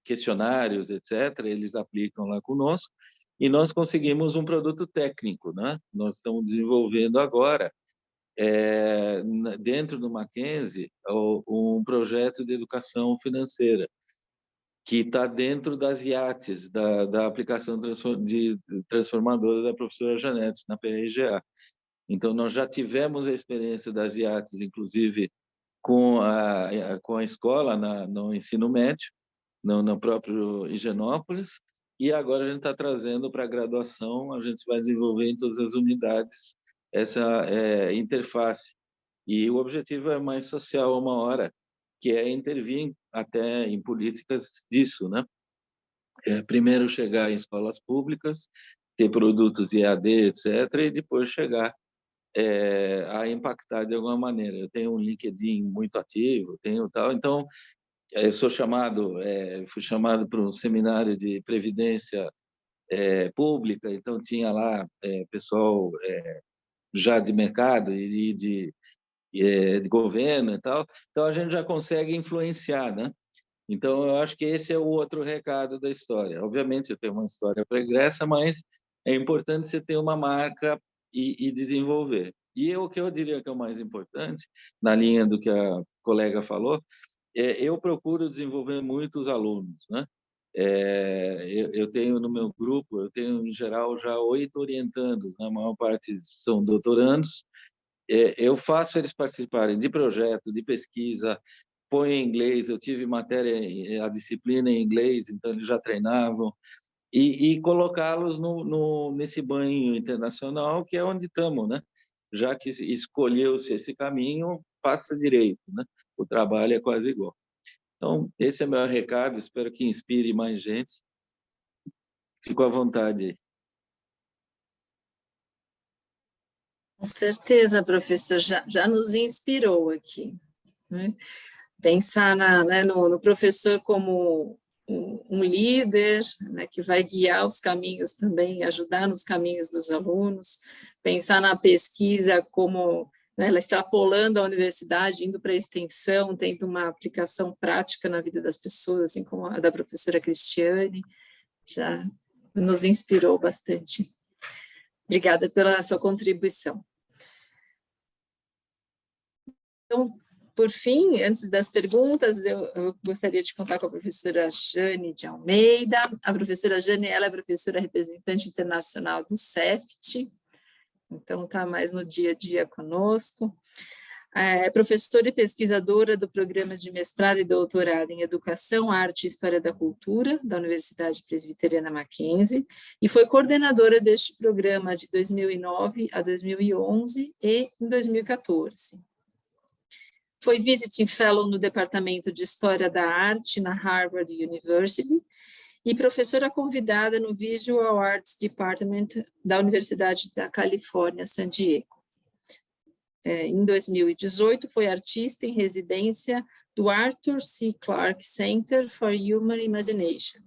questionários, etc., eles aplicam lá conosco, e nós conseguimos um produto técnico, né? Nós estamos desenvolvendo agora, dentro do Mackenzie, um projeto de educação financeira, que está dentro das IATs, da aplicação transformadora da professora Janete, na PRGA. Então, nós já tivemos a experiência das IATs, inclusive com a escola, no ensino médio, no próprio Higienópolis, e agora a gente está trazendo para a graduação, a gente vai desenvolver em todas as unidades essa interface. E o objetivo é mais social, uma hora, que é intervir até em políticas disso, né? Primeiro chegar em escolas públicas, ter produtos de EAD, etc., e depois chegar a impactar de alguma maneira. Eu tenho um LinkedIn muito ativo, tenho tal, então eu fui chamado para um seminário de previdência pública, então tinha lá pessoal já de mercado e de governo e tal, então a gente já consegue influenciar, né? Então, eu acho que esse é o outro recado da história. Obviamente, eu tenho uma história pregressa, mas é importante você ter uma marca e desenvolver. E o que eu diria que é o mais importante, na linha do que a colega falou, eu procuro desenvolver muitos alunos, né? Eu tenho no meu grupo, eu tenho, em geral, já 8 orientandos, né? A maior parte são doutorandos. Eu faço eles participarem de projeto, de pesquisa, põe em inglês, eu tive matéria, a disciplina em inglês, então eles já treinavam, e colocá-los nesse banho internacional, que é onde estamos, né? Já que escolheu-se esse caminho, faça direito, né? O trabalho é quase igual. Então, esse é meu recado, espero que inspire mais gente. Fico à vontade aí. Com certeza, professor, já nos inspirou aqui, né? Pensar no professor como um líder, né, que vai guiar os caminhos também, ajudar nos caminhos dos alunos, pensar na pesquisa como, né, ela extrapolando a universidade, indo para a extensão, tendo uma aplicação prática na vida das pessoas, assim como a da professora Cristiane, já nos inspirou bastante. Obrigada pela sua contribuição. Então, por fim, antes das perguntas, eu gostaria de contar com a professora Jane de Almeida. A professora Jane, ela é professora representante internacional do CEFT, então está mais no dia a dia conosco. É professora e pesquisadora do programa de mestrado e doutorado em Educação, Arte e História da Cultura, da Universidade Presbiteriana Mackenzie, e foi coordenadora deste programa de 2009 a 2011 e em 2014. Foi Visiting Fellow no Departamento de História da Arte na Harvard University e professora convidada no Visual Arts Department da Universidade da Califórnia, San Diego. Em 2018, foi artista em residência do Arthur C. Clarke Center for Human Imagination.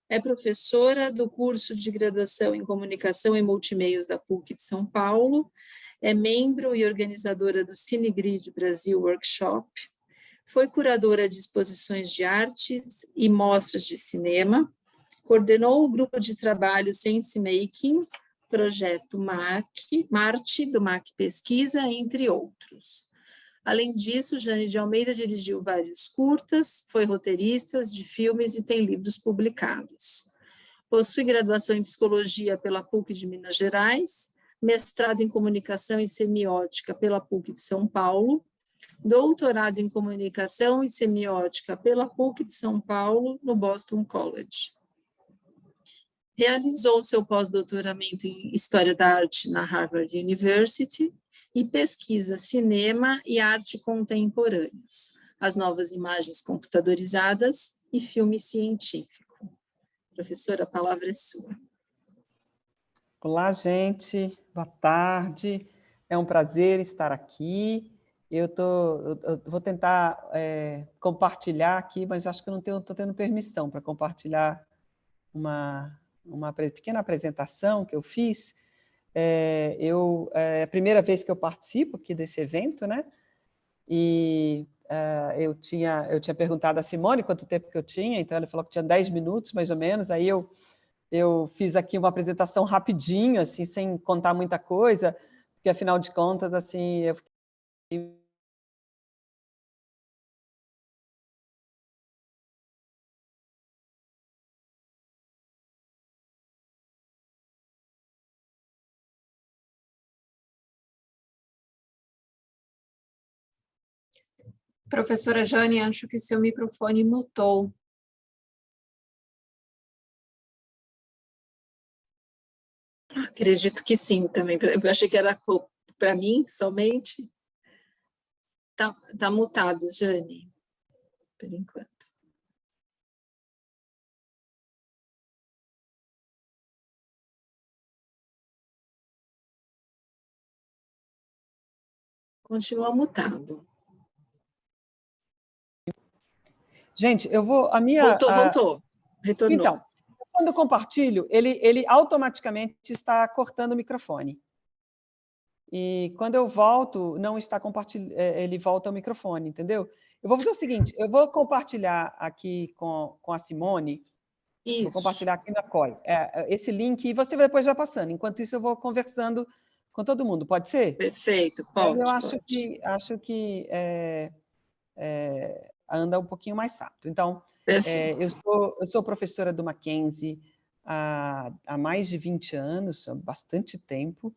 É professora do curso de graduação em Comunicação e Multimeios da PUC de São Paulo, é membro e organizadora do CineGrid Brasil Workshop, foi curadora de exposições de artes e mostras de cinema, coordenou o grupo de trabalho Sense Making, projeto Marte, do MAC Pesquisa, entre outros. Além disso, Jane de Almeida dirigiu vários curtas, foi roteirista de filmes e tem livros publicados. Possui graduação em Psicologia pela PUC de Minas Gerais, mestrado em Comunicação e Semiótica pela PUC de São Paulo, doutorado em Comunicação e Semiótica pela PUC de São Paulo, no Boston College. Realizou seu pós-doutoramento em História da Arte na Harvard University e pesquisa cinema e arte contemporâneos, as novas imagens computadorizadas e filme científico. Professora, a palavra é sua. Olá, gente. Boa tarde. É um prazer estar aqui. Eu vou tentar compartilhar aqui, mas acho que eu não estou tendo permissão para compartilhar uma pequena apresentação que eu fiz. É a primeira vez que eu participo aqui desse evento, né? E eu tinha perguntado a Simone quanto tempo que eu tinha, então ela falou que tinha 10 minutos, mais ou menos. Aí eu fiz aqui uma apresentação rapidinho, assim, sem contar muita coisa, porque, afinal de contas, assim, eu fiquei... Professora Jane, acho que seu microfone mutou. Acredito que sim, também. Eu achei que era para mim somente. Tá mutado, Jane, por enquanto. Continua mutado. Gente, eu vou... Voltou. Retornou. Então, quando eu compartilho, ele automaticamente está cortando o microfone. E quando eu volto, não está compartilhando, ele volta ao microfone, entendeu? Eu vou fazer o seguinte, eu vou compartilhar aqui com a Simone, Isso. Vou compartilhar aqui na COI, esse link, e você depois vai passando. Enquanto isso, eu vou conversando com todo mundo, pode ser? Perfeito, pode. Mas eu acho que anda um pouquinho mais rápido. Então, eu sou professora do Mackenzie há mais de 20 anos, há bastante tempo.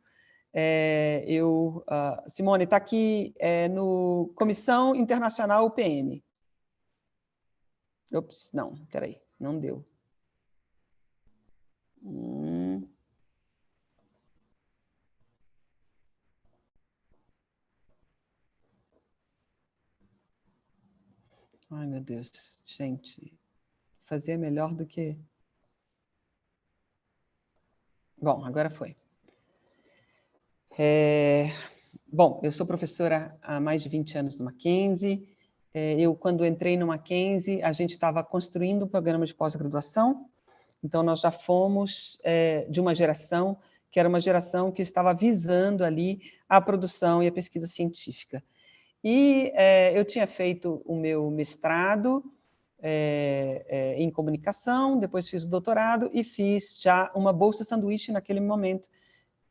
Simone, está aqui no Comissão Internacional UPM. Ops, não, peraí, não deu. Ai, meu Deus, gente, fazer melhor do que... Bom, agora foi. Bom, eu sou professora há mais de 20 anos no Mackenzie. Quando entrei no Mackenzie, a gente estava construindo um programa de pós-graduação, então nós já fomos de uma geração que era uma geração que estava visando ali a produção e a pesquisa científica. E eu tinha feito o meu mestrado em comunicação, depois fiz o doutorado e fiz já uma bolsa sanduíche naquele momento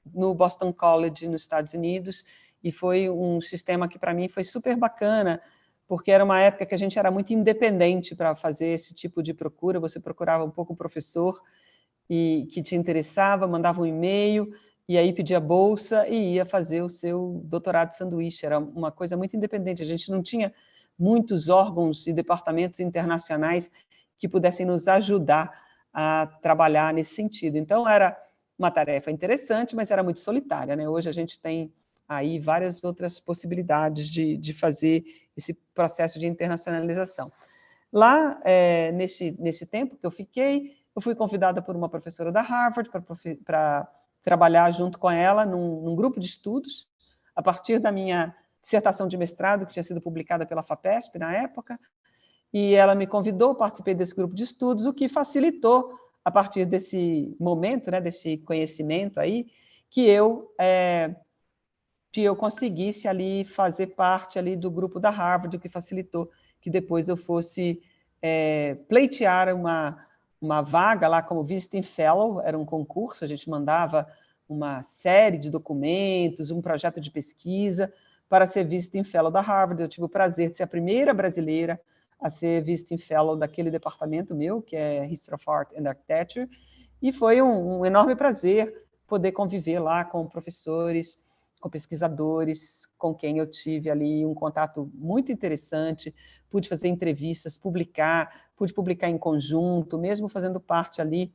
no Boston College, nos Estados Unidos, e foi um sistema que, para mim, foi super bacana, porque era uma época que a gente era muito independente para fazer esse tipo de procura, você procurava um pouco o professor e que te interessava, mandava um e-mail, e aí pedia bolsa e ia fazer o seu doutorado de sanduíche. Era uma coisa muito independente, a gente não tinha muitos órgãos e departamentos internacionais que pudessem nos ajudar a trabalhar nesse sentido. Então, era uma tarefa interessante, mas era muito solitária, né? Hoje a gente tem aí várias outras possibilidades de fazer esse processo de internacionalização. Lá, nesse tempo que eu fiquei, eu fui convidada por uma professora da Harvard para trabalhar junto com ela num grupo de estudos, a partir da minha dissertação de mestrado, que tinha sido publicada pela FAPESP na época, e ela me convidou, participei desse grupo de estudos, o que facilitou, a partir desse momento, né, desse conhecimento aí, que eu conseguisse ali fazer parte ali do grupo da Harvard, o que facilitou que depois eu fosse pleitear uma vaga lá como Visiting Fellow, era um concurso, a gente mandava uma série de documentos, um projeto de pesquisa para ser Visiting Fellow da Harvard. Eu tive o prazer de ser a primeira brasileira a ser Visiting Fellow daquele departamento meu, que é History of Art and Architecture, e foi um enorme prazer poder conviver lá com professores, com pesquisadores, com quem eu tive ali um contato muito interessante, pude fazer entrevistas, pude publicar em conjunto, mesmo fazendo parte ali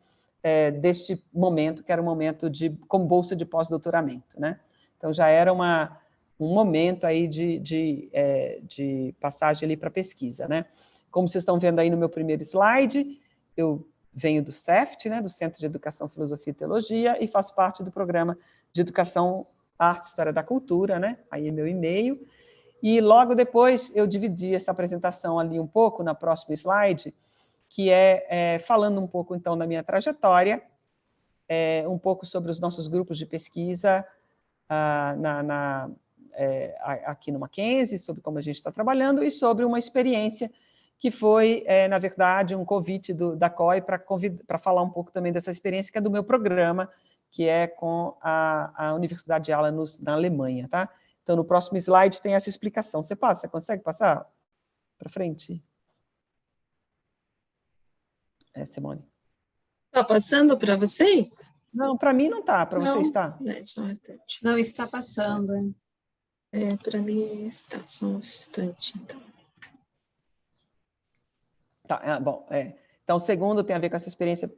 deste momento, que era um momento com bolsa de pós-doutoramento, né? Então, já era um momento aí de passagem ali para pesquisa, né? Como vocês estão vendo aí no meu primeiro slide, eu venho do CEFT, né, do Centro de Educação, Filosofia e Teologia, e faço parte do programa de Educação, Arte e História da Cultura, né? Aí é meu e-mail. E logo depois eu dividi essa apresentação ali um pouco, na próxima slide, que falando um pouco, então, da minha trajetória, um pouco sobre os nossos grupos de pesquisa aqui no Mackenzie, sobre como a gente está trabalhando, e sobre uma experiência que foi, na verdade, um convite da COI para falar um pouco também dessa experiência, que é do meu programa, que é com a Universidade de Aarhus, na Alemanha, tá? Então, no próximo slide tem essa explicação. Você consegue passar para frente? Simone. Está passando para vocês? Não, para mim não está, para você está? Só um instante. Não está passando. Para mim está, só um instante, então. Tá, bom, Então, o segundo tem a ver com essa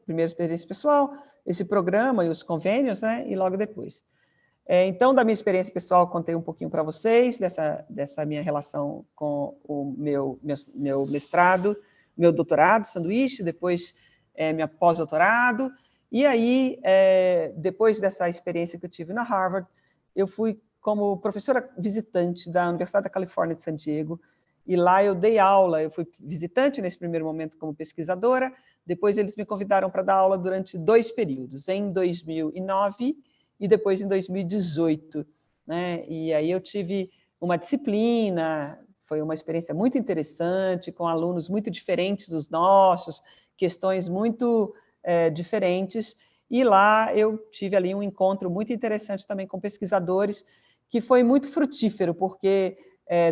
primeira experiência pessoal, esse programa e os convênios, né? E logo depois. Então, da minha experiência pessoal, contei um pouquinho para vocês dessa minha relação com o meu mestrado, meu doutorado, sanduíche, depois minha pós-doutorado, e aí, depois dessa experiência que eu tive na Harvard, eu fui como professora visitante da Universidade da Califórnia de San Diego, e lá eu dei aula, eu fui visitante nesse primeiro momento como pesquisadora, depois eles me convidaram para dar aula durante 2 períodos, em 2009 e depois em 2018, né? E aí eu tive uma disciplina, foi uma experiência muito interessante, com alunos muito diferentes dos nossos, questões muito diferentes, e lá eu tive ali um encontro muito interessante também com pesquisadores, que foi muito frutífero, porque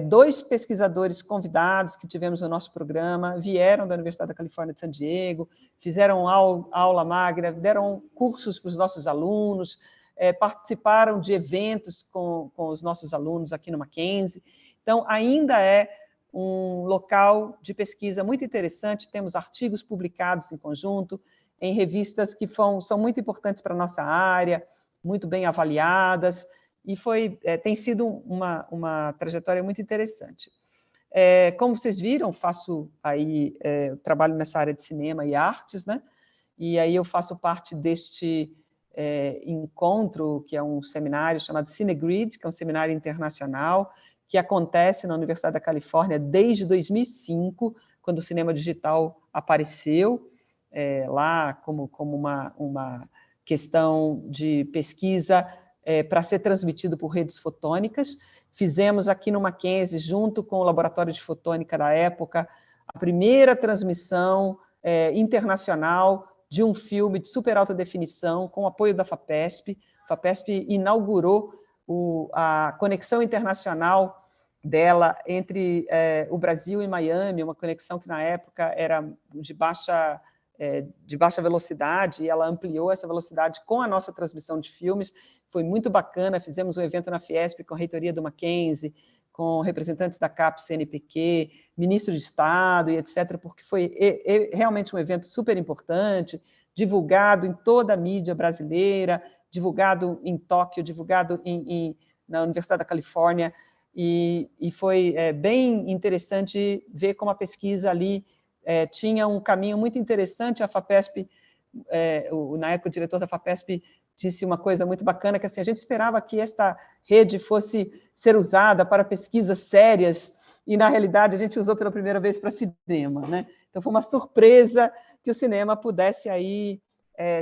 2 pesquisadores convidados que tivemos no nosso programa vieram da Universidade da Califórnia de San Diego, fizeram aula magna, deram cursos para os nossos alunos, participaram de eventos com os nossos alunos aqui no Mackenzie. Então, ainda é um local de pesquisa muito interessante, temos artigos publicados em conjunto, em revistas que são muito importantes para a nossa área, muito bem avaliadas, e tem sido uma trajetória muito interessante. Como vocês viram, faço aí, trabalho nessa área de cinema e artes, né? E aí eu faço parte deste encontro, que é um seminário chamado CineGrid, que é um seminário internacional, que acontece na Universidade da Califórnia desde 2005, quando o cinema digital apareceu, lá como uma questão de pesquisa para ser transmitido por redes fotônicas. Fizemos aqui no Mackenzie, junto com o Laboratório de Fotônica da época, a primeira transmissão internacional de um filme de super alta definição, com o apoio da FAPESP. A FAPESP inaugurou a conexão internacional dela entre o Brasil e Miami, uma conexão que na época era de baixa velocidade, e ela ampliou essa velocidade com a nossa transmissão de filmes. Foi muito bacana, fizemos um evento na Fiesp com a reitoria do Mackenzie, com representantes da CAPES, CNPq, ministro de Estado e etc., porque foi realmente um evento super importante, divulgado em toda a mídia brasileira, divulgado em Tóquio, divulgado na Universidade da Califórnia, e foi bem interessante ver como a pesquisa ali tinha um caminho muito interessante. A FAPESP, na época o diretor da FAPESP disse uma coisa muito bacana, que assim, a gente esperava que esta rede fosse ser usada para pesquisas sérias, e na realidade a gente usou pela primeira vez para cinema, né? Então foi uma surpresa que o cinema pudesse aí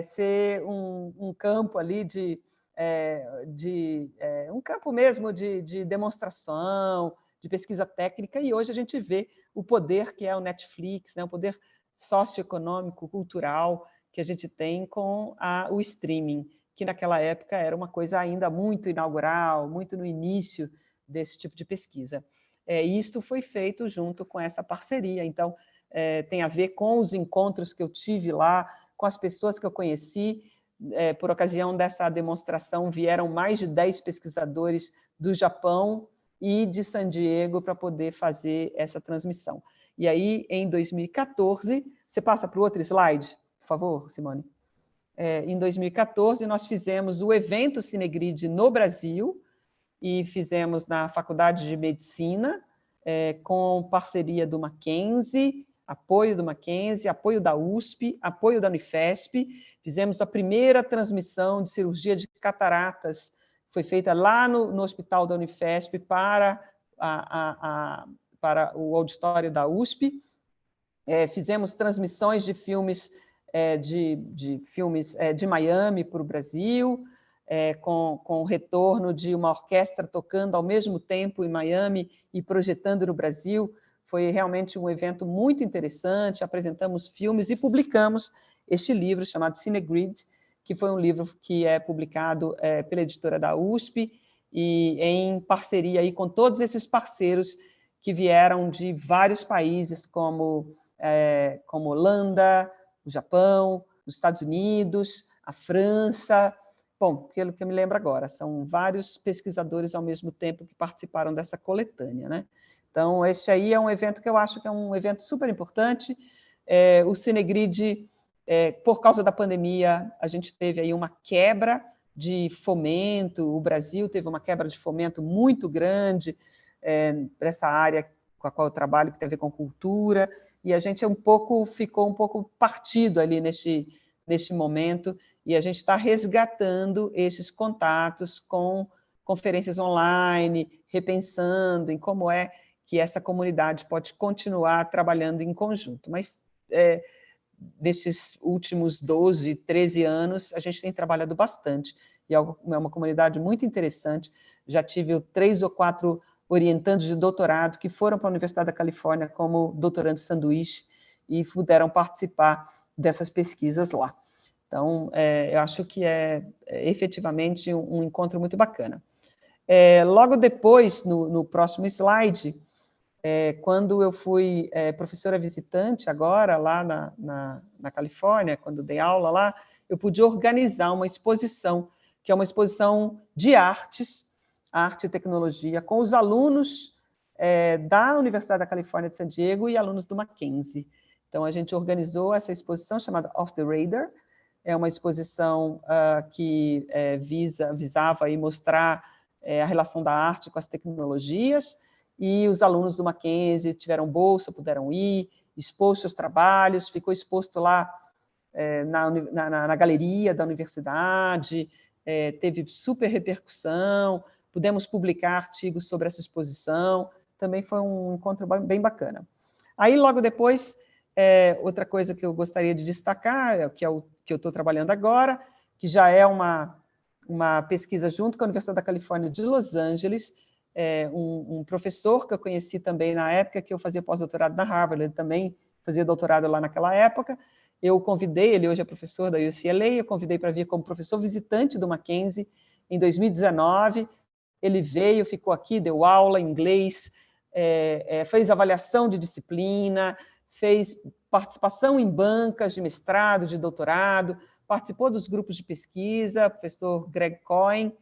ser um campo ali um campo mesmo de demonstração, de pesquisa técnica, e hoje a gente vê o poder que é o Netflix, né, o poder socioeconômico, cultural que a gente tem com o streaming, que naquela época era uma coisa ainda muito inaugural, muito no início desse tipo de pesquisa. E isto foi feito junto com essa parceria, então tem a ver com os encontros que eu tive lá, com as pessoas que eu conheci. Por ocasião dessa demonstração, vieram mais de 10 pesquisadores do Japão e de San Diego para poder fazer essa transmissão. E aí, em 2014, você passa para o outro slide, por favor, Simone? Em 2014, nós fizemos o evento Cinegrid no Brasil, e fizemos na Faculdade de Medicina, com parceria do Mackenzie, apoio do Mackenzie, apoio da USP, apoio da Unifesp. Fizemos a primeira transmissão de cirurgia de cataratas, foi feita lá no hospital da Unifesp para o auditório da USP. Fizemos transmissões de filmes de Miami para o Brasil, com o retorno de uma orquestra tocando ao mesmo tempo em Miami e projetando no Brasil. Foi realmente um evento muito interessante, apresentamos filmes e publicamos este livro chamado Cinegrid, que foi um livro que é publicado pela editora da USP, e em parceria aí com todos esses parceiros que vieram de vários países, como Holanda, o Japão, os Estados Unidos, a França. Bom, pelo que eu me lembro agora, são vários pesquisadores ao mesmo tempo que participaram dessa coletânea, né? Então, este aí é um evento que eu acho que é um evento super importante. O Cinegrid, por causa da pandemia, a gente teve aí uma quebra de fomento, o Brasil teve uma quebra de fomento muito grande para essa área com a qual eu trabalho, que tem a ver com cultura, e a gente ficou um pouco partido ali neste momento, e a gente está resgatando esses contatos com conferências online, repensando em como que essa comunidade pode continuar trabalhando em conjunto. Mas, nesses últimos 12, 13 anos, a gente tem trabalhado bastante, e é uma comunidade muito interessante. Já tive 3 ou 4 orientandos de doutorado que foram para a Universidade da Califórnia como doutorando sanduíche e puderam participar dessas pesquisas lá. Então, eu acho que é efetivamente um encontro muito bacana. Logo depois, no próximo slide, quando eu fui professora visitante agora, lá na Califórnia, quando dei aula lá, eu pude organizar uma exposição, que é uma exposição de artes, arte e tecnologia, com os alunos da Universidade da Califórnia de San Diego e alunos do Mackenzie. Então, a gente organizou essa exposição chamada Off the Radar. É uma exposição que visava aí mostrar a relação da arte com as tecnologias, e os alunos do Mackenzie tiveram bolsa, puderam ir, expor seus trabalhos, ficou exposto lá na galeria da universidade, teve super repercussão, pudemos publicar artigos sobre essa exposição, também foi um encontro bem bacana. Aí, logo depois, outra coisa que eu gostaria de destacar, que é o que eu estou trabalhando agora, que já é uma pesquisa junto com a Universidade da Califórnia de Los Angeles, um professor que eu conheci também na época que eu fazia pós-doutorado na Harvard, ele também fazia doutorado lá naquela época. Eu convidei, ele hoje é professor da UCLA, eu convidei para vir como professor visitante do Mackenzie em 2019, ele veio, ficou aqui, deu aula em inglês, fez avaliação de disciplina, fez participação em bancas de mestrado, de doutorado, participou dos grupos de pesquisa, professor Greg Cohen,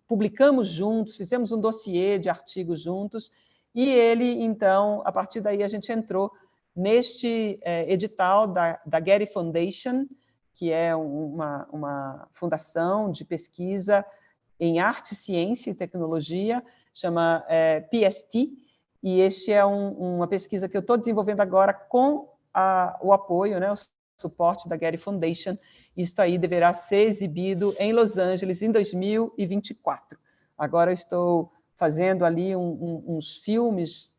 publicamos juntos, fizemos um dossiê de artigos juntos, e ele, então, a partir daí a gente entrou neste edital da Getty Foundation, que é uma fundação de pesquisa em arte, ciência e tecnologia, chama PST, e este é uma pesquisa que eu estou desenvolvendo agora com o apoio, né, o suporte da Getty Foundation. Isso aí deverá ser exibido em Los Angeles em 2024. Agora eu estou fazendo ali uns filmes,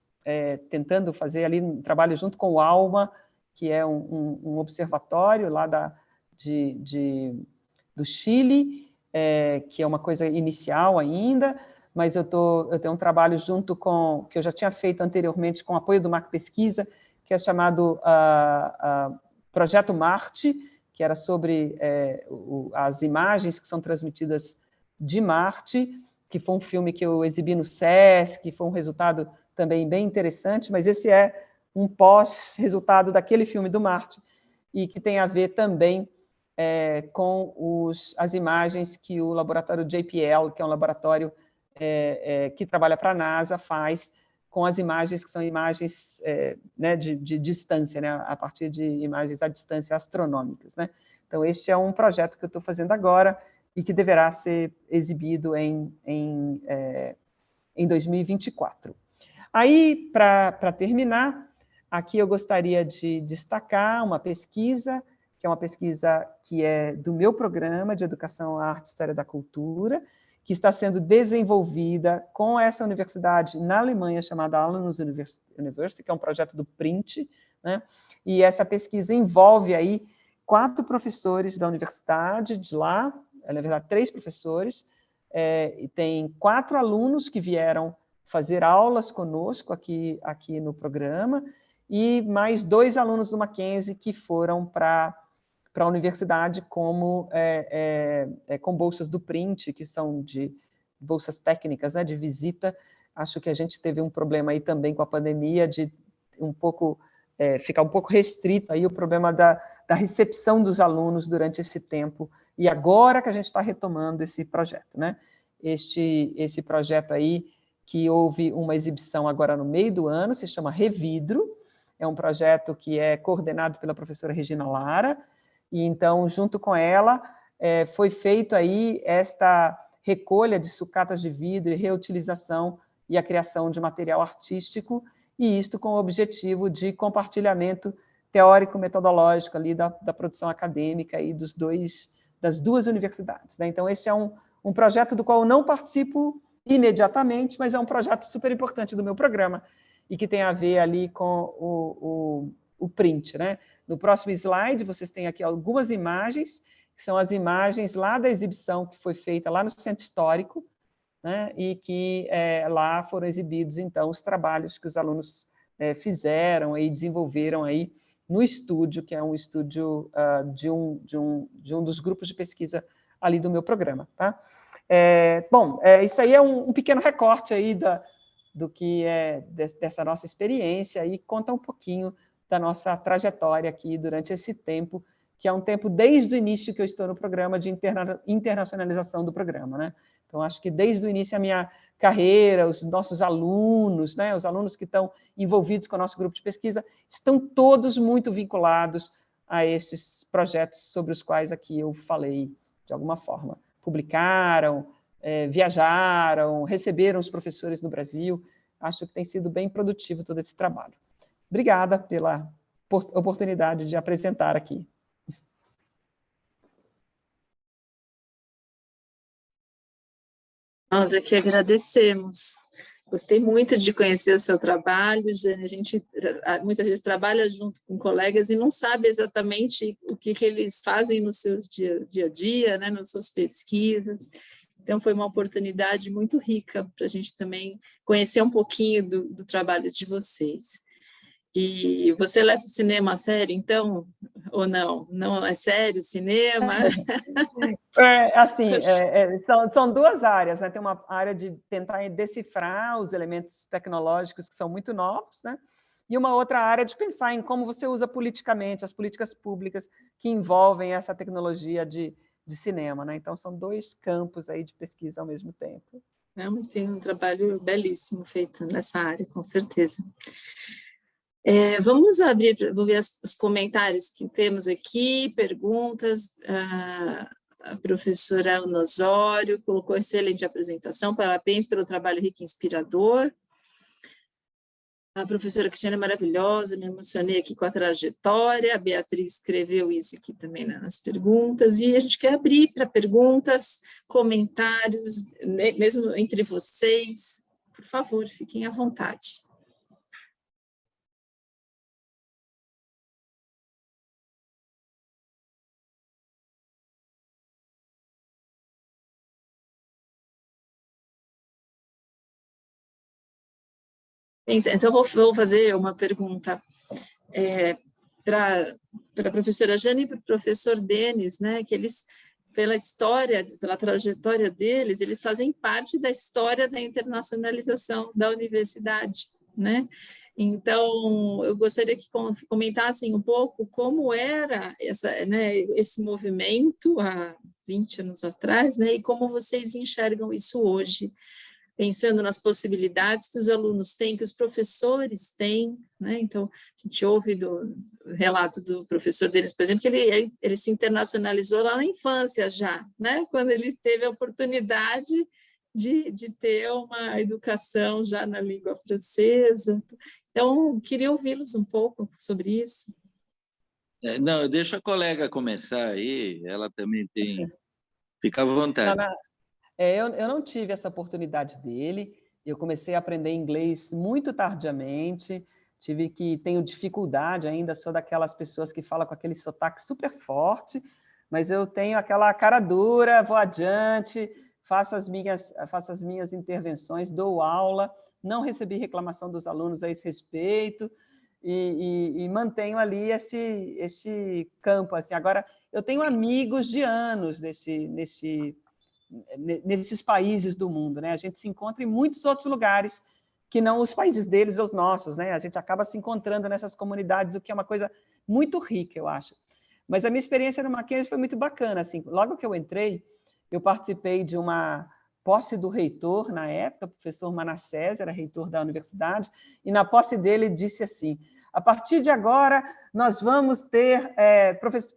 tentando fazer ali um trabalho junto com o ALMA, que é um observatório lá do Chile, que é uma coisa inicial ainda, mas eu tenho um trabalho junto com, que eu já tinha feito anteriormente, com o apoio do Marco Pesquisa, que é chamado Projeto Marte, que era sobre as imagens que são transmitidas de Marte, que foi um filme que eu exibi no SESC, que foi um resultado também bem interessante, mas esse é um pós-resultado daquele filme do Marte, e que tem a ver também com as imagens que o laboratório JPL, que é um laboratório que trabalha para a NASA, faz com as imagens que são imagens né, de distância, né, a partir de imagens à distância astronômicas, né? Então, este é um projeto que eu estou fazendo agora e que deverá ser exibido em 2024. Aí, para terminar, aqui eu gostaria de destacar uma pesquisa, que é uma pesquisa que é do meu programa de Educação, Arte e História da Cultura, que está sendo desenvolvida com essa universidade na Alemanha, chamada Allenus University, que é um projeto do PRINT, né? E essa pesquisa envolve aí 4 professores da universidade de lá, na verdade 3 professores, e tem 4 alunos que vieram fazer aulas conosco aqui no programa, e mais 2 alunos do Mackenzie que foram para a universidade como com bolsas do PRINT, que são de bolsas técnicas, né, de visita. Acho que a gente teve um problema aí também com a pandemia, de ficar um pouco restrito aí o problema da recepção dos alunos durante esse tempo, e agora que a gente está retomando esse projeto, né? Esse projeto aí, que houve uma exibição agora no meio do ano, se chama Revidro, é um projeto que é coordenado pela professora Regina Lara, e então, junto com ela, foi feito aí esta recolha de sucatas de vidro e reutilização e a criação de material artístico, e isto com o objetivo de compartilhamento teórico-metodológico ali da produção acadêmica aí das 2 universidades, né? Então, esse é um projeto do qual eu não participo imediatamente, mas é um projeto super importante do meu programa, e que tem a ver ali com o PRINT, né? No próximo slide, vocês têm aqui algumas imagens, que são as imagens lá da exibição que foi feita lá no Centro Histórico, né? E que lá foram exibidos, então, os trabalhos que os alunos fizeram e desenvolveram aí no estúdio, que é um estúdio de um dos grupos de pesquisa ali do meu programa, tá? Bom, isso aí é um pequeno recorte aí do que dessa nossa experiência, e conta um pouquinho da nossa trajetória aqui durante esse tempo, que é um tempo desde o início que eu estou no programa de internacionalização do programa, né? Então, acho que desde o início da minha carreira, os nossos alunos, né, os alunos que estão envolvidos com o nosso grupo de pesquisa, estão todos muito vinculados a esses projetos sobre os quais aqui eu falei, de alguma forma. Publicaram, viajaram, receberam os professores no Brasil. Acho que tem sido bem produtivo todo esse trabalho. Obrigada pela oportunidade de apresentar aqui. Nós aqui agradecemos. Gostei muito de conhecer o seu trabalho, Jane. A gente muitas vezes trabalha junto com colegas e não sabe exatamente o que eles fazem no seu dia a dia, né, nas suas pesquisas. Então, foi uma oportunidade muito rica para a gente também conhecer um pouquinho do trabalho de vocês. E você leva o cinema a sério, então, ou não? Não é sério o cinema? Assim, são duas áreas, né? Tem uma área de tentar decifrar os elementos tecnológicos que são muito novos, né? E uma outra área de pensar em como você usa politicamente as políticas públicas que envolvem essa tecnologia de cinema, né? Então, são dois campos aí de pesquisa ao mesmo tempo. Não, mas tem um trabalho belíssimo feito nessa área, com certeza. Vamos abrir, vou ver os comentários que temos aqui, perguntas. A professora Ana Osório colocou excelente apresentação, parabéns pelo trabalho rico e inspirador. A professora Cristiane é maravilhosa, me emocionei aqui com a trajetória, a Beatriz escreveu isso aqui também nas perguntas, e a gente quer abrir para perguntas, comentários, mesmo entre vocês. Por favor, fiquem à vontade. Então, vou fazer uma pergunta para a professora Jane e para o professor Denis, né, que eles, pela história, pela trajetória deles, eles fazem parte da história da internacionalização da universidade, né? Então, eu gostaria que comentassem um pouco como era esse movimento há 20 anos atrás, né, e como vocês enxergam isso hoje, pensando nas possibilidades que os alunos têm, que os professores têm, né? Então, a gente ouve do relato do professor deles, por exemplo, que ele se internacionalizou lá na infância já, né? Quando ele teve a oportunidade de ter uma educação já na língua francesa. Então, queria ouvi-los um pouco sobre isso. Não, deixa a colega começar aí, ela também tem... Fica à vontade. Eu não tive essa oportunidade dele, eu comecei a aprender inglês muito tardiamente, tenho dificuldade ainda, sou daquelas pessoas que falam com aquele sotaque super forte, mas eu tenho aquela cara dura, vou adiante, faço as minhas intervenções, dou aula, não recebi reclamação dos alunos a esse respeito, e mantenho ali este campo. Assim. Agora, eu tenho amigos de anos nesses países do mundo, né? A gente se encontra em muitos outros lugares que não os países deles ou os nossos, né? A gente acaba se encontrando nessas comunidades, o que é uma coisa muito rica, eu acho. Mas a minha experiência no Mackenzie foi muito bacana, assim. Logo que eu entrei, eu participei de uma posse do reitor, na época, o professor Manassés era reitor da universidade, e na posse dele disse assim: a partir de agora, nós vamos ter...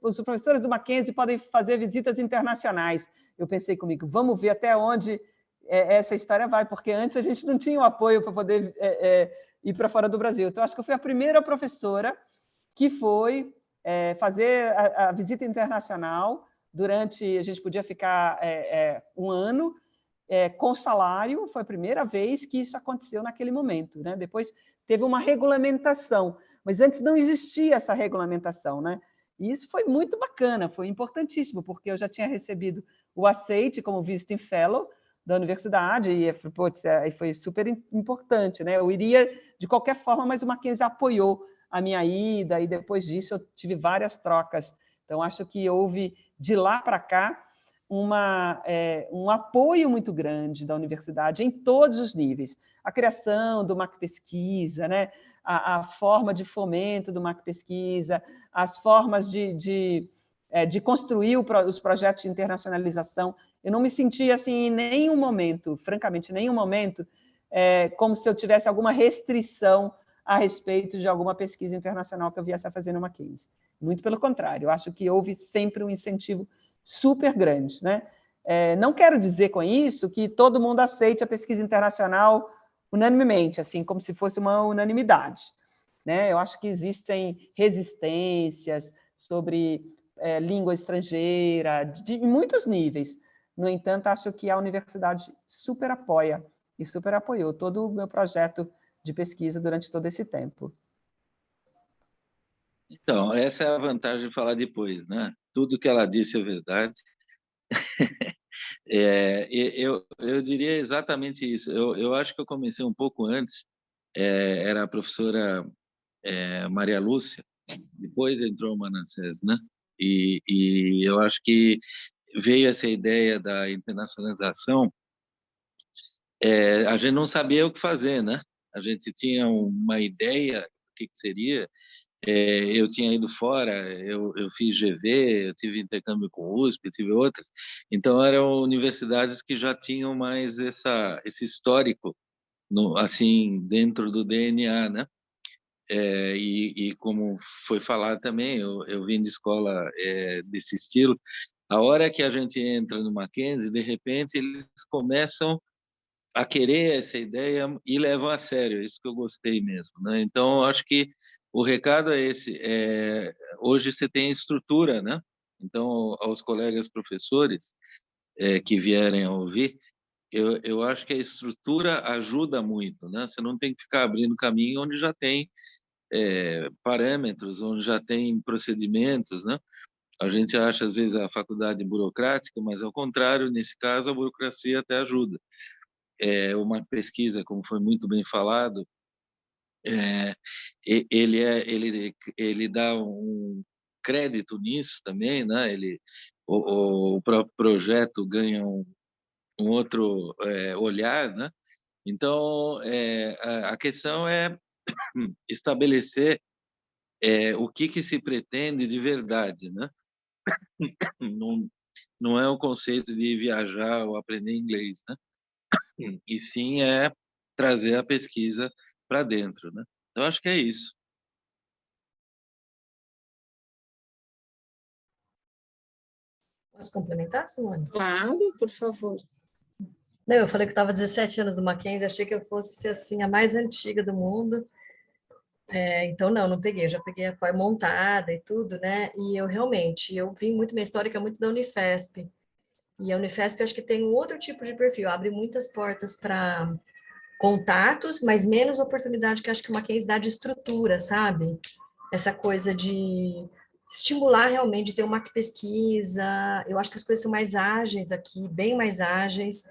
os professores do Mackenzie podem fazer visitas internacionais. Eu pensei comigo, vamos ver até onde essa história vai, porque antes a gente não tinha o apoio para poder ir para fora do Brasil. Então, acho que eu fui a primeira professora que foi fazer a visita internacional a gente podia ficar um ano com salário, foi a primeira vez que isso aconteceu naquele momento, né? Depois teve uma regulamentação, mas antes não existia essa regulamentação, né? E isso foi muito bacana, foi importantíssimo, porque eu já tinha recebido o aceite como Visiting Fellow da universidade, e foi super importante, né? Eu iria de qualquer forma, mas o Mackenzie apoiou a minha ida, e depois disso eu tive várias trocas. Então, acho que houve, de lá para cá, um apoio muito grande da universidade em todos os níveis. A criação do Mac Pesquisa, né? A forma de fomento do Mac Pesquisa, as formas de construir os projetos de internacionalização. Eu não me senti, assim, em nenhum momento, francamente, em nenhum momento, como se eu tivesse alguma restrição a respeito de alguma pesquisa internacional que eu viesse a fazer no Mackenzie. Muito pelo contrário, eu acho que houve sempre um incentivo super grande, né? Não quero dizer com isso que todo mundo aceite a pesquisa internacional unanimemente, assim, como se fosse uma unanimidade, né? Eu acho que existem resistências sobre língua estrangeira, em muitos níveis. No entanto, acho que a universidade super apoia e super apoiou todo o meu projeto de pesquisa durante todo esse tempo. Então, essa é a vantagem de falar depois, né? Tudo que ela disse é verdade. Eu diria exatamente isso. Eu acho que eu comecei um pouco antes. Era a professora Maria Lúcia, depois entrou o Manassés, né? E eu acho que veio essa ideia da internacionalização, a gente não sabia o que fazer, né? A gente tinha uma ideia do que seria. Eu tinha ido fora, eu fiz GV, eu tive intercâmbio com o USP, tive outras. Então, eram universidades que já tinham mais esse histórico, assim, dentro do DNA, né? E como foi falado também, eu vim de escola desse estilo. A hora que a gente entra no Mackenzie, de repente, eles começam a querer essa ideia e levam a sério. Isso que eu gostei mesmo, né? Então, acho que o recado é esse. Hoje você tem estrutura, né? Então, aos colegas professores que vierem a ouvir, eu acho que a estrutura ajuda muito, né? Você não tem que ficar abrindo caminho onde já tem parâmetros, onde já tem procedimentos, né? A gente acha, às vezes, a faculdade burocrática, mas, ao contrário, nesse caso, a burocracia até ajuda. Uma pesquisa, como foi muito bem falado, ele dá um crédito nisso também, né? O próprio projeto ganha um outro olhar, né? Então, a questão é estabelecer o que se pretende de verdade, né? Não, não é o conceito de viajar ou aprender inglês, né? E sim trazer a pesquisa para dentro, né? Eu acho que é isso. Posso complementar, Simone? Claro, por favor. Não, eu falei que eu estava 17 anos no Mackenzie, achei que eu fosse ser assim, a mais antiga do mundo. Então, não peguei, eu já peguei a pós montada e tudo, né? E eu realmente, eu vim muito, minha história que é muito da Unifesp. E a Unifesp, eu acho que tem um outro tipo de perfil, abre muitas portas para contatos, mas menos oportunidade que eu acho que o Mackenzie dá de estrutura, sabe? Essa coisa de estimular realmente, de ter uma pesquisa. Eu acho que as coisas são mais ágeis aqui, bem mais ágeis.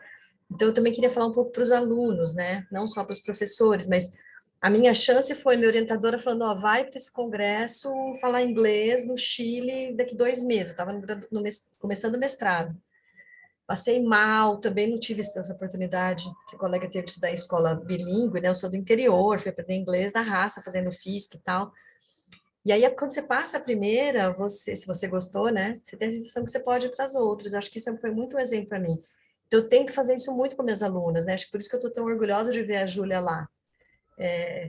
Então, eu também queria falar um pouco para os alunos, né? Não só para os professores, mas a minha chance foi minha orientadora falando, ó, vai para esse congresso falar inglês no Chile daqui 2 meses. Eu estava começando o mestrado. Passei mal, também não tive essa oportunidade, que o colega teve de estudar em escola bilíngue, né? Eu sou do interior, fui aprender inglês na raça, fazendo FISC e tal. E aí, quando você passa a primeira, se você gostou, né? Você tem a sensação que você pode ir para as outras. Eu acho que isso foi muito um exemplo para mim. Então, eu tento fazer isso muito com minhas alunas, né? Acho que por isso que eu estou tão orgulhosa de ver a Júlia lá,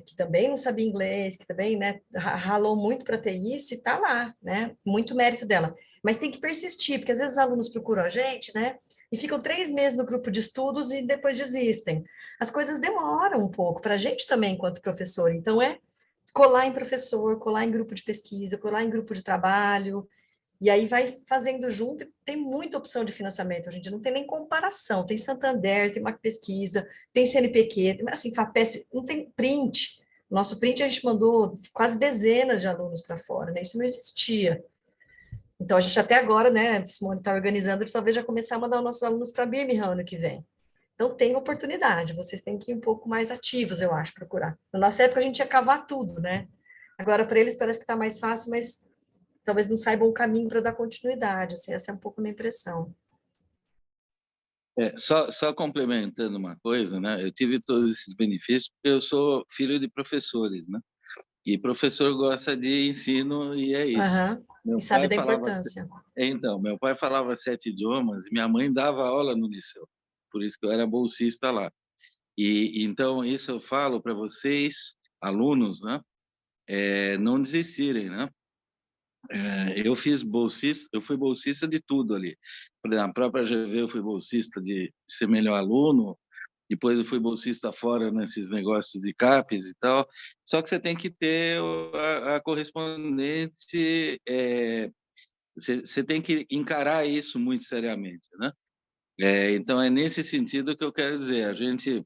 que também não sabia inglês, que também, né, ralou muito para ter isso e está lá, né? Muito mérito dela. Mas tem que persistir, porque às vezes os alunos procuram a gente, né? E ficam 3 meses no grupo de estudos e depois desistem. As coisas demoram um pouco, para a gente também, enquanto professor. Então, colar em professor, colar em grupo de pesquisa, colar em grupo de trabalho, e aí vai fazendo junto, e tem muita opção de financiamento hoje em dia, não tem nem comparação, tem Santander, tem Mac Pesquisa, tem CNPq, tem, assim, FAPESP, não tem print. Nosso print a gente mandou quase dezenas de alunos para fora, né? Isso não existia. Então, a gente até agora, né, Simone está organizando, de talvez já começar a mandar os nossos alunos para Birmingham ano que vem. Então, tem oportunidade, vocês têm que ir um pouco mais ativos, eu acho, procurar. Na nossa época, a gente ia cavar tudo, né? Agora, para eles, parece que está mais fácil, mas talvez não saibam o caminho para dar continuidade, assim, essa é um pouco a minha impressão. Só complementando uma coisa, né? Eu tive todos esses benefícios porque eu sou filho de professores, né? E professor gosta de ensino e é isso. Aham, Meu e sabe pai da falava, importância. meu pai falava 7 idiomas e minha mãe dava aula no liceu, por isso que eu era bolsista lá. E então isso eu falo para vocês, alunos, né? Não desistirem, né? Eu fui bolsista de tudo ali. Por exemplo, na própria GV eu fui bolsista de ser melhor aluno, depois eu fui bolsista fora nesses negócios de CAPES e tal. Só que você tem que ter a correspondente, você tem que encarar isso muito seriamente, né? Então é nesse sentido que eu quero dizer, a gente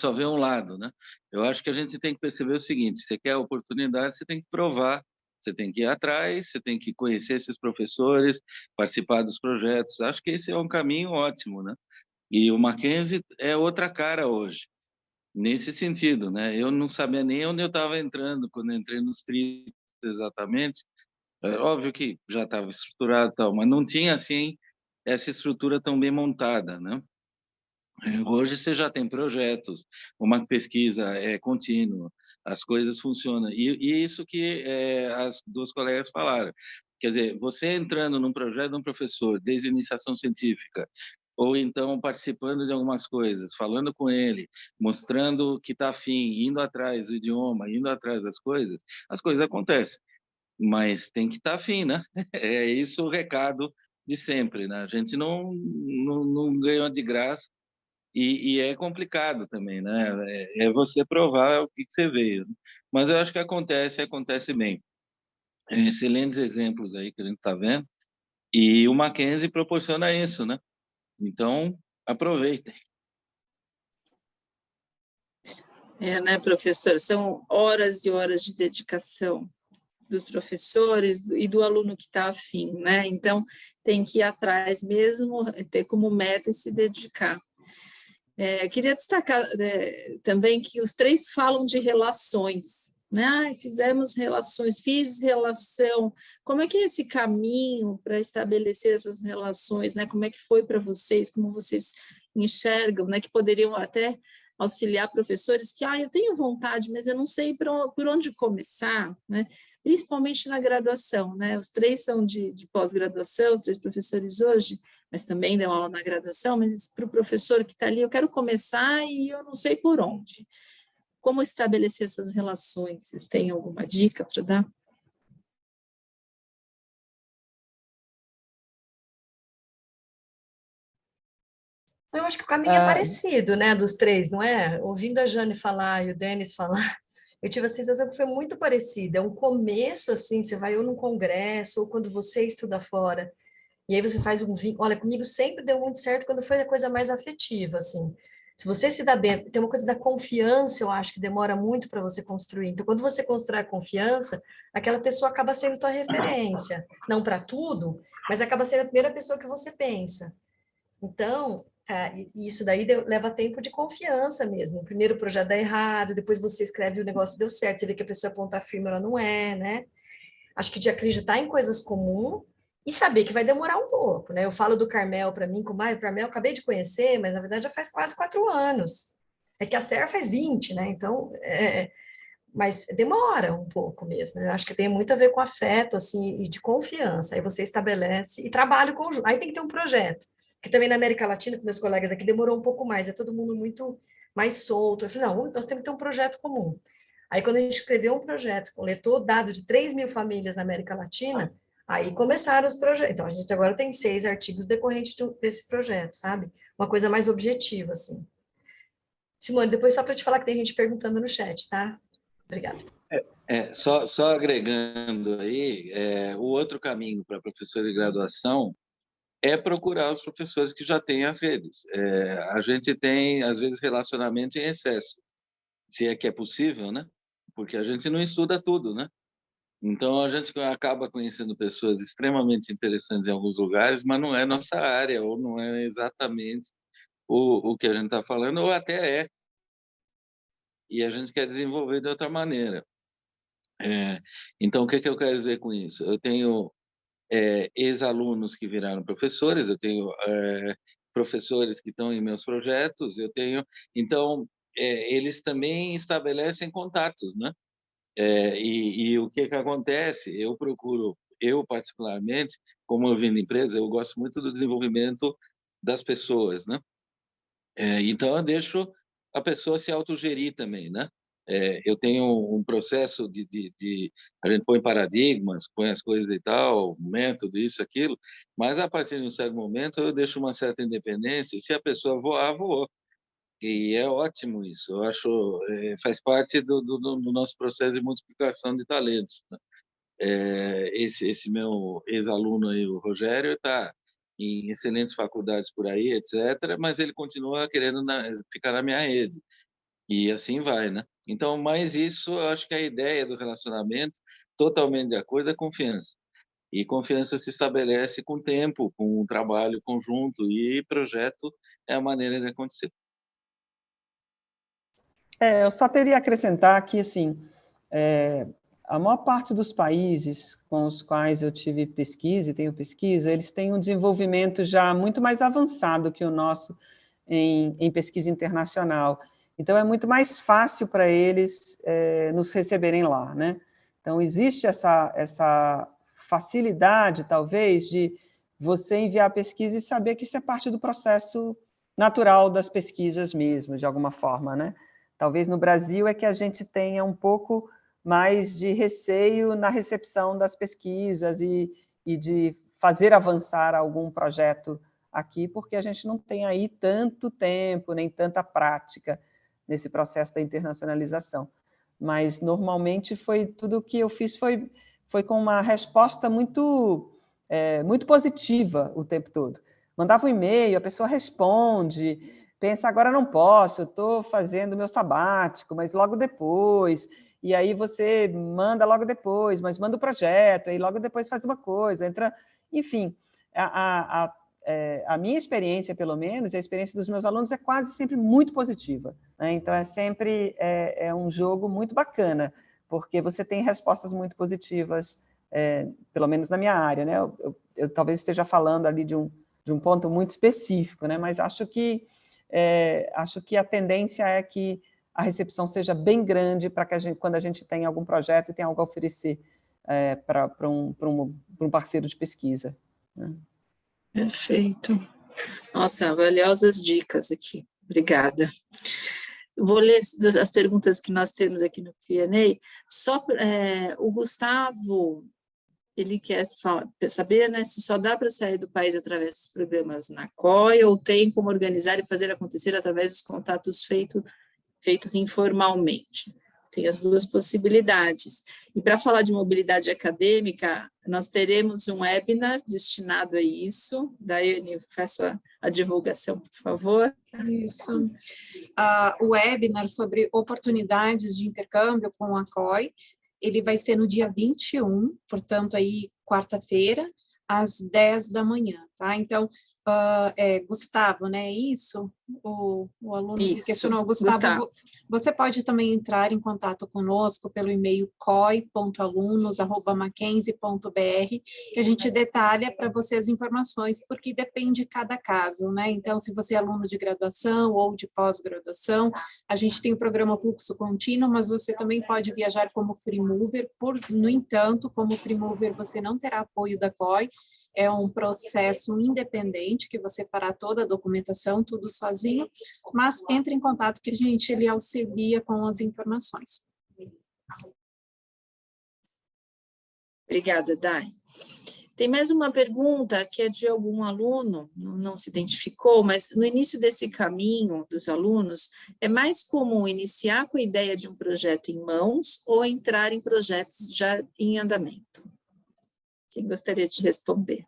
só vê um lado, né? Eu acho que a gente tem que perceber o seguinte: você quer oportunidade, você tem que provar, você tem que ir atrás, você tem que conhecer esses professores, participar dos projetos. Acho que esse é um caminho ótimo, né? E o Mackenzie é outra cara hoje. nesse sentido, né? Eu não sabia nem onde eu estava entrando quando eu entrei nos trilhos exatamente. É óbvio que já estava estruturado e tal, mas não tinha assim essa estrutura tão bem montada, né? Hoje você já tem projetos, uma pesquisa é contínua, as coisas funcionam. E isso que as duas colegas falaram. Quer dizer, você entrando num projeto de um professor, desde iniciação científica, ou então participando de algumas coisas, falando com ele, mostrando que está afim, indo atrás do idioma, indo atrás das coisas, as coisas acontecem. Mas tem que estar afim, né? É isso o recado de sempre, né? A gente não ganhou de graça e é complicado também, né? É você provar o que você veio. Mas eu acho que acontece bem. Excelentes exemplos aí que a gente está vendo. E o Mackenzie proporciona isso, né? Então, aproveitem. Né, professor? São horas e horas de dedicação dos professores e do aluno que está afim, né? Então, tem que ir atrás mesmo, ter como meta se dedicar. Queria destacar também que os três falam de relações, né? Fizemos relações, fiz relação. Como é que é esse caminho para estabelecer essas relações, né? Como é que foi para vocês? Como vocês enxergam, né? Que poderiam até auxiliar professores que, eu tenho vontade, mas eu não sei por onde começar, né? Principalmente na graduação, né? Os três são de pós-graduação, os três professores hoje, mas também dão aula na graduação, mas para o professor que está ali, eu quero começar e eu não sei por onde. Como estabelecer essas relações? Vocês têm alguma dica para dar? Eu acho que o caminho é parecido, né, dos três, não é? Ouvindo a Jane falar e o Denis falar, eu tive a sensação que foi muito parecida. É um começo, assim, você vai ou num congresso, ou quando você estuda fora, e aí você faz um vínculo. Olha, comigo sempre deu muito certo quando foi a coisa mais afetiva, assim. Se você se dá bem, tem uma coisa da confiança, eu acho que demora muito para você construir. Então, quando você constrói a confiança, aquela pessoa acaba sendo tua referência. Não para tudo, mas acaba sendo a primeira pessoa que você pensa. Então, isso daí leva tempo de confiança mesmo. O primeiro projeto dá errado, depois você escreve o negócio deu certo, você vê que a pessoa aponta firme, ela não é, né? Acho que de acreditar em coisas comuns e saber que vai demorar um pouco, né? Eu falo do Carmel para mim, como, o Carmel eu acabei de conhecer, mas na verdade já faz quase 4 anos. É que a Ser faz 20, né? Então, mas demora um pouco mesmo. Eu acho que tem muito a ver com afeto, assim, e de confiança. Aí você estabelece e trabalho conjunto. Aí tem que ter um projeto. Porque também na América Latina, com meus colegas aqui, demorou um pouco mais. É todo mundo muito mais solto. Eu falei, não, nós temos que ter um projeto comum. Aí, quando a gente escreveu um projeto, coletou dados de 3.000 famílias na América Latina, aí começaram os projetos. Então, a gente agora tem 6 artigos decorrentes desse projeto, sabe? Uma coisa mais objetiva, assim. Simone, depois só para te falar que tem gente perguntando no chat, tá? Obrigada. Só agregando aí, o outro caminho para professor de graduação é procurar os professores que já têm as redes. A gente tem, às vezes, relacionamento em excesso, se é que é possível, né? Porque a gente não estuda tudo, né? Então, a gente acaba conhecendo pessoas extremamente interessantes em alguns lugares, mas não é nossa área, ou não é exatamente o que a gente está falando, ou até é, e a gente quer desenvolver de outra maneira. Então, o que eu quero dizer com isso? Eu tenho ex-alunos que viraram professores, eu tenho professores que estão em meus projetos, eu tenho... Então, eles também estabelecem contatos, né? E o que acontece? Eu procuro, eu particularmente, como eu vim da empresa, eu gosto muito do desenvolvimento das pessoas, né? Então, eu deixo a pessoa se autogerir também, né? Eu tenho um processo a gente põe paradigmas, põe as coisas e tal, método, isso, aquilo, mas a partir de um certo momento eu deixo uma certa independência, e se a pessoa voar, voou. E é ótimo isso, eu acho, faz parte do nosso processo de multiplicação de talentos, né? Esse meu ex-aluno aí, o Rogério, está em excelentes faculdades por aí, etc., mas ele continua querendo ficar na minha rede. E assim vai, né? Então, mais isso, eu acho que a ideia do relacionamento, totalmente de acordo, é confiança. E confiança se estabelece com tempo, com um trabalho conjunto, e projeto é a maneira de acontecer. Eu só teria a acrescentar que, assim, a maior parte dos países com os quais eu tive pesquisa e tenho pesquisa, eles têm um desenvolvimento já muito mais avançado que o nosso em pesquisa internacional. Então, é muito mais fácil para eles nos receberem lá, né? Então, existe essa facilidade, talvez, de você enviar a pesquisa e saber que isso é parte do processo natural das pesquisas mesmo, de alguma forma, né? Talvez no Brasil é que a gente tenha um pouco mais de receio na recepção das pesquisas e de fazer avançar algum projeto aqui, porque a gente não tem aí tanto tempo, nem tanta prática nesse processo da internacionalização. Mas, normalmente, tudo o que eu fiz foi com uma resposta muito positiva o tempo todo. Mandava um e-mail, a pessoa responde, pensa, agora não posso, eu estou fazendo meu sabático, mas logo depois, e aí você manda logo depois, mas manda o projeto, aí logo depois faz uma coisa, entra... Enfim, a minha experiência, pelo menos, a experiência dos meus alunos é quase sempre muito positiva, né? Então, é sempre um jogo muito bacana, porque você tem respostas muito positivas, pelo menos na minha área, né? Eu talvez esteja falando ali de um ponto muito específico, né? Mas acho que a tendência é que a recepção seja bem grande para que quando a gente tem algum projeto e tem algo a oferecer para um parceiro de pesquisa, né? Perfeito. Nossa, valiosas dicas aqui. Obrigada. Vou ler as perguntas que nós temos aqui no Q&A. O Gustavo, ele quer saber, né, se só dá para sair do país através dos programas na COI ou tem como organizar e fazer acontecer através dos contatos feitos informalmente. Tem as duas possibilidades. E para falar de mobilidade acadêmica, nós teremos um webinar destinado a isso. Daiane, faça a divulgação, por favor. Isso. O webinar sobre oportunidades de intercâmbio com a COI, ele vai ser no dia 21, portanto, aí, quarta-feira, às 10 da manhã, tá? Então, Gustavo, né? Isso? O aluno que questionou. Gustavo, você pode também entrar em contato conosco pelo e-mail coi.alunos@mackenzie.br, que a gente detalha para você as informações, porque depende de cada caso, né? Então, se você é aluno de graduação ou de pós-graduação, a gente tem o programa Fluxo Contínuo, mas você também pode viajar como free mover. No entanto, como free mover, você não terá apoio da COI. É um processo independente, que você fará toda a documentação, tudo sozinho, mas entre em contato que ele auxilia com as informações. Obrigada, Dai. Tem mais uma pergunta que é de algum aluno, não se identificou, mas no início desse caminho dos alunos, é mais comum iniciar com a ideia de um projeto em mãos ou entrar em projetos já em andamento? Quem gostaria de responder?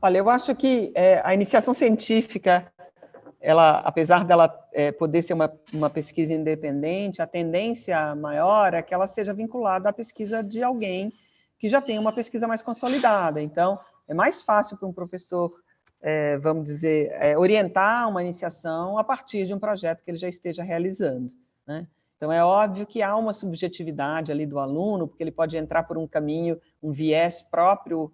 Olha, eu acho que a iniciação científica, apesar dela poder ser uma pesquisa independente, a tendência maior é que ela seja vinculada à pesquisa de alguém que já tem uma pesquisa mais consolidada. Então, é mais fácil para um professor, vamos dizer, orientar uma iniciação a partir de um projeto que ele já esteja realizando, né? Então, é óbvio que há uma subjetividade ali do aluno, porque ele pode entrar por um caminho, um viés próprio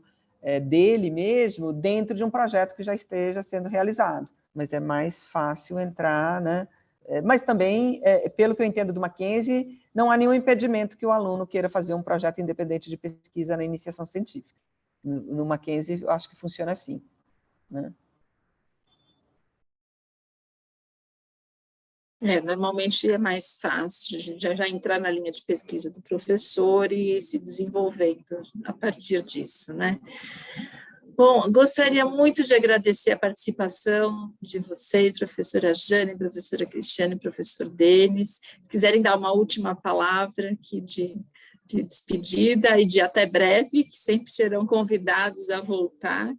dele mesmo, dentro de um projeto que já esteja sendo realizado. Mas é mais fácil entrar, né? Mas também, pelo que eu entendo do Mackenzie, não há nenhum impedimento que o aluno queira fazer um projeto independente de pesquisa na iniciação científica. No Mackenzie, eu acho que funciona assim, né? Normalmente é mais fácil já entrar na linha de pesquisa do professor e se desenvolvendo a partir disso, né? Bom, gostaria muito de agradecer a participação de vocês, professora Jane, professora Cristiane, professor Denis. Se quiserem dar uma última palavra aqui de despedida e de até breve, que sempre serão convidados a voltar,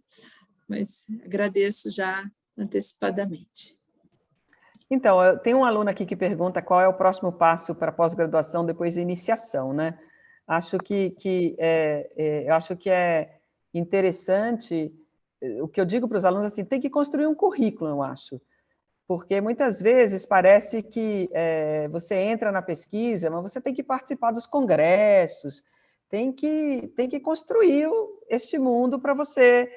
mas agradeço já antecipadamente. Então, eu tenho um aluno aqui que pergunta qual é o próximo passo para pós-graduação depois da iniciação, né? Acho eu acho que é interessante, o que eu digo para os alunos, assim, tem que construir um currículo, eu acho. Porque muitas vezes parece que você entra na pesquisa, mas você tem que participar dos congressos, tem que construir este mundo para você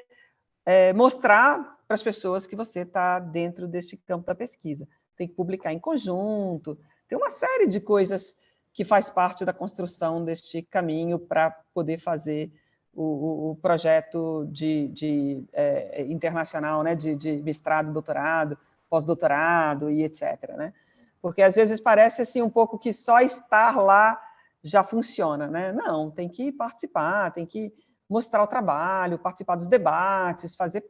mostrar para as pessoas que você está dentro deste campo da pesquisa. Tem que publicar em conjunto, tem uma série de coisas que faz parte da construção deste caminho para poder fazer o projeto internacional, né, de mestrado, doutorado, pós-doutorado e etc. Né? Porque às vezes parece assim um pouco que só estar lá já funciona, né? Não, tem que participar, tem que mostrar o trabalho, participar dos debates, fazer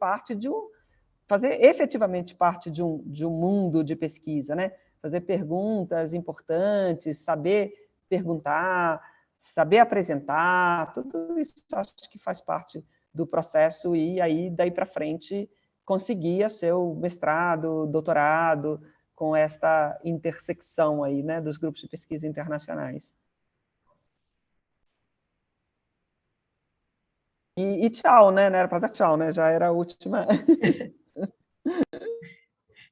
efetivamente parte de um mundo de pesquisa, né? Fazer perguntas importantes, saber perguntar, saber apresentar, tudo isso acho que faz parte do processo e aí daí para frente conseguir seu mestrado, doutorado com esta intersecção aí, né, dos grupos de pesquisa internacionais. E tchau, né? Não era para dar tchau, né? Já era a última.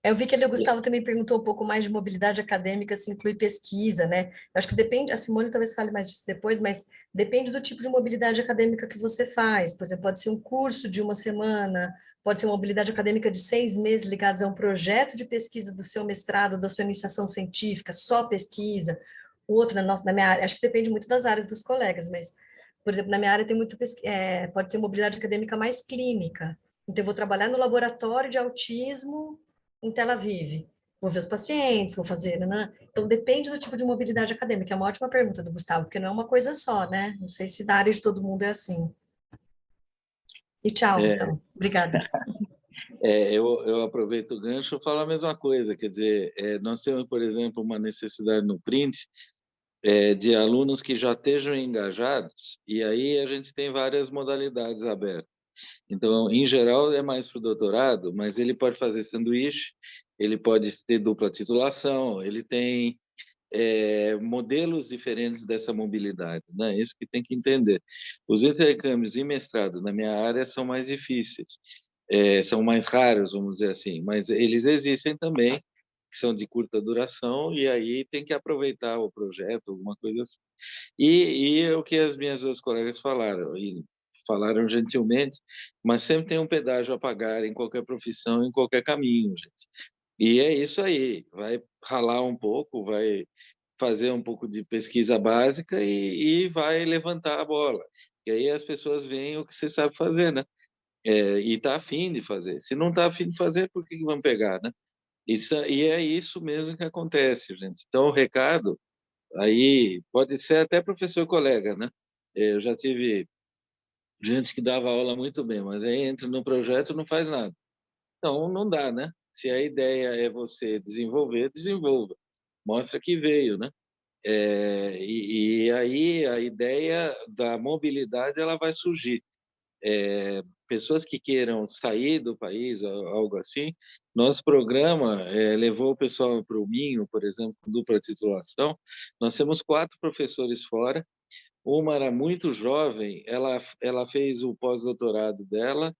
Eu vi que o Gustavo também perguntou um pouco mais de mobilidade acadêmica, se inclui pesquisa, né? Eu acho que depende, a Simone talvez fale mais disso depois, mas depende do tipo de mobilidade acadêmica que você faz. Por exemplo, pode ser um curso de uma semana, pode ser uma mobilidade acadêmica de 6 meses ligados a um projeto de pesquisa do seu mestrado, da sua iniciação científica, só pesquisa. O outro, na minha área, acho que depende muito das áreas dos colegas, mas, por exemplo, na minha área tem muito, pode ser mobilidade acadêmica mais clínica. Então, eu vou trabalhar no laboratório de autismo em Tel Aviv. Vou ver os pacientes, vou fazer, né? Então, depende do tipo de mobilidade acadêmica. É uma ótima pergunta do Gustavo, porque não é uma coisa só, né? Não sei se na área de todo mundo é assim. E tchau, então. Obrigada. Eu aproveito o gancho e falo a mesma coisa. Quer dizer, nós temos, por exemplo, uma necessidade no Print de alunos que já estejam engajados, e aí a gente tem várias modalidades abertas. Então, em geral, é mais para o doutorado, mas ele pode fazer sanduíche, ele pode ter dupla titulação, ele tem modelos diferentes dessa mobilidade, né? Isso que tem que entender. Os intercâmbios e mestrado na minha área são mais difíceis, são mais raros, vamos dizer assim, mas eles existem também, que são de curta duração, e aí tem que aproveitar o projeto, alguma coisa assim. E é o que as minhas duas colegas falaram, e falaram gentilmente, mas sempre tem um pedágio a pagar em qualquer profissão, em qualquer caminho, gente. E é isso aí, vai ralar um pouco, vai fazer um pouco de pesquisa básica e vai levantar a bola. E aí as pessoas veem o que você sabe fazer, né? E está afim de fazer. Se não está afim de fazer, por que vão pegar, né? E é isso mesmo que acontece, gente. Então, o recado aí pode ser até professor colega, né? Eu já tive gente que dava aula muito bem, mas aí entra no projeto e não faz nada. Então, não dá, né? Se a ideia é você desenvolver, desenvolva. Mostra que veio, né? E aí a ideia da mobilidade ela vai surgir. Pessoas que queiram sair do país, algo assim. Nosso programa levou o pessoal para o Minho, por exemplo, dupla titulação. Nós temos 4 professores fora. Uma era muito jovem, ela fez o pós-doutorado dela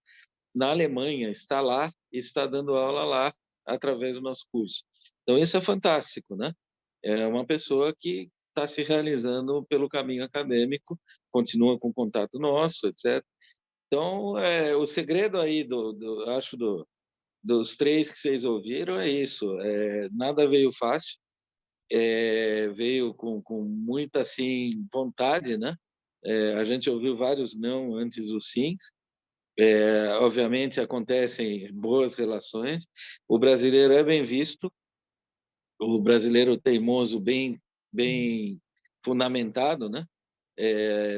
na Alemanha, está lá e está dando aula lá através do nosso curso. Então, isso é fantástico, né? É uma pessoa que está se realizando pelo caminho acadêmico, continua com contato nosso, etc. Então, o segredo aí, acho, dos 3 que vocês ouviram é isso. Nada veio fácil, veio com muita, assim, vontade, né? A gente ouviu vários não antes dos sims. Obviamente, acontecem boas relações. O brasileiro é bem visto, o brasileiro teimoso bem fundamentado, né?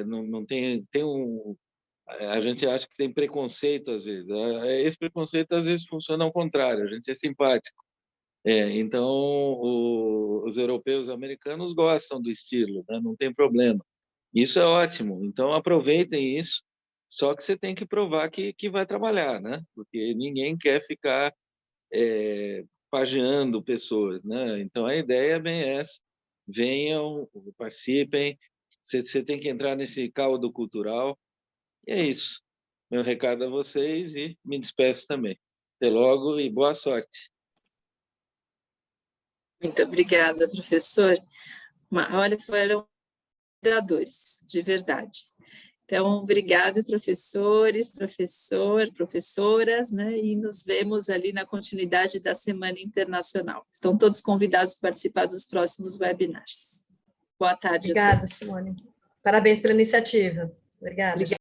Não tem a gente acha que tem preconceito às vezes. Esse preconceito às vezes funciona ao contrário. A gente é simpático. Então os europeus, americanos gostam do estilo, né? Não tem problema. Isso é ótimo. Então aproveitem isso. Só que você tem que provar que vai trabalhar, né? Porque ninguém quer ficar pageando pessoas, né? Então a ideia é bem essa: venham, participem. Você tem que entrar nesse caldo cultural. E é isso. Meu recado a vocês e me despeço também. Até logo e boa sorte. Muito obrigada, professor. Olha, foram inspiradores, de verdade. Então, obrigada, professores, professoras, né? E nos vemos ali na continuidade da Semana Internacional. Estão todos convidados a participar dos próximos webinars. Boa tarde a Obrigada, todos. Simone. Parabéns pela iniciativa. Obrigada.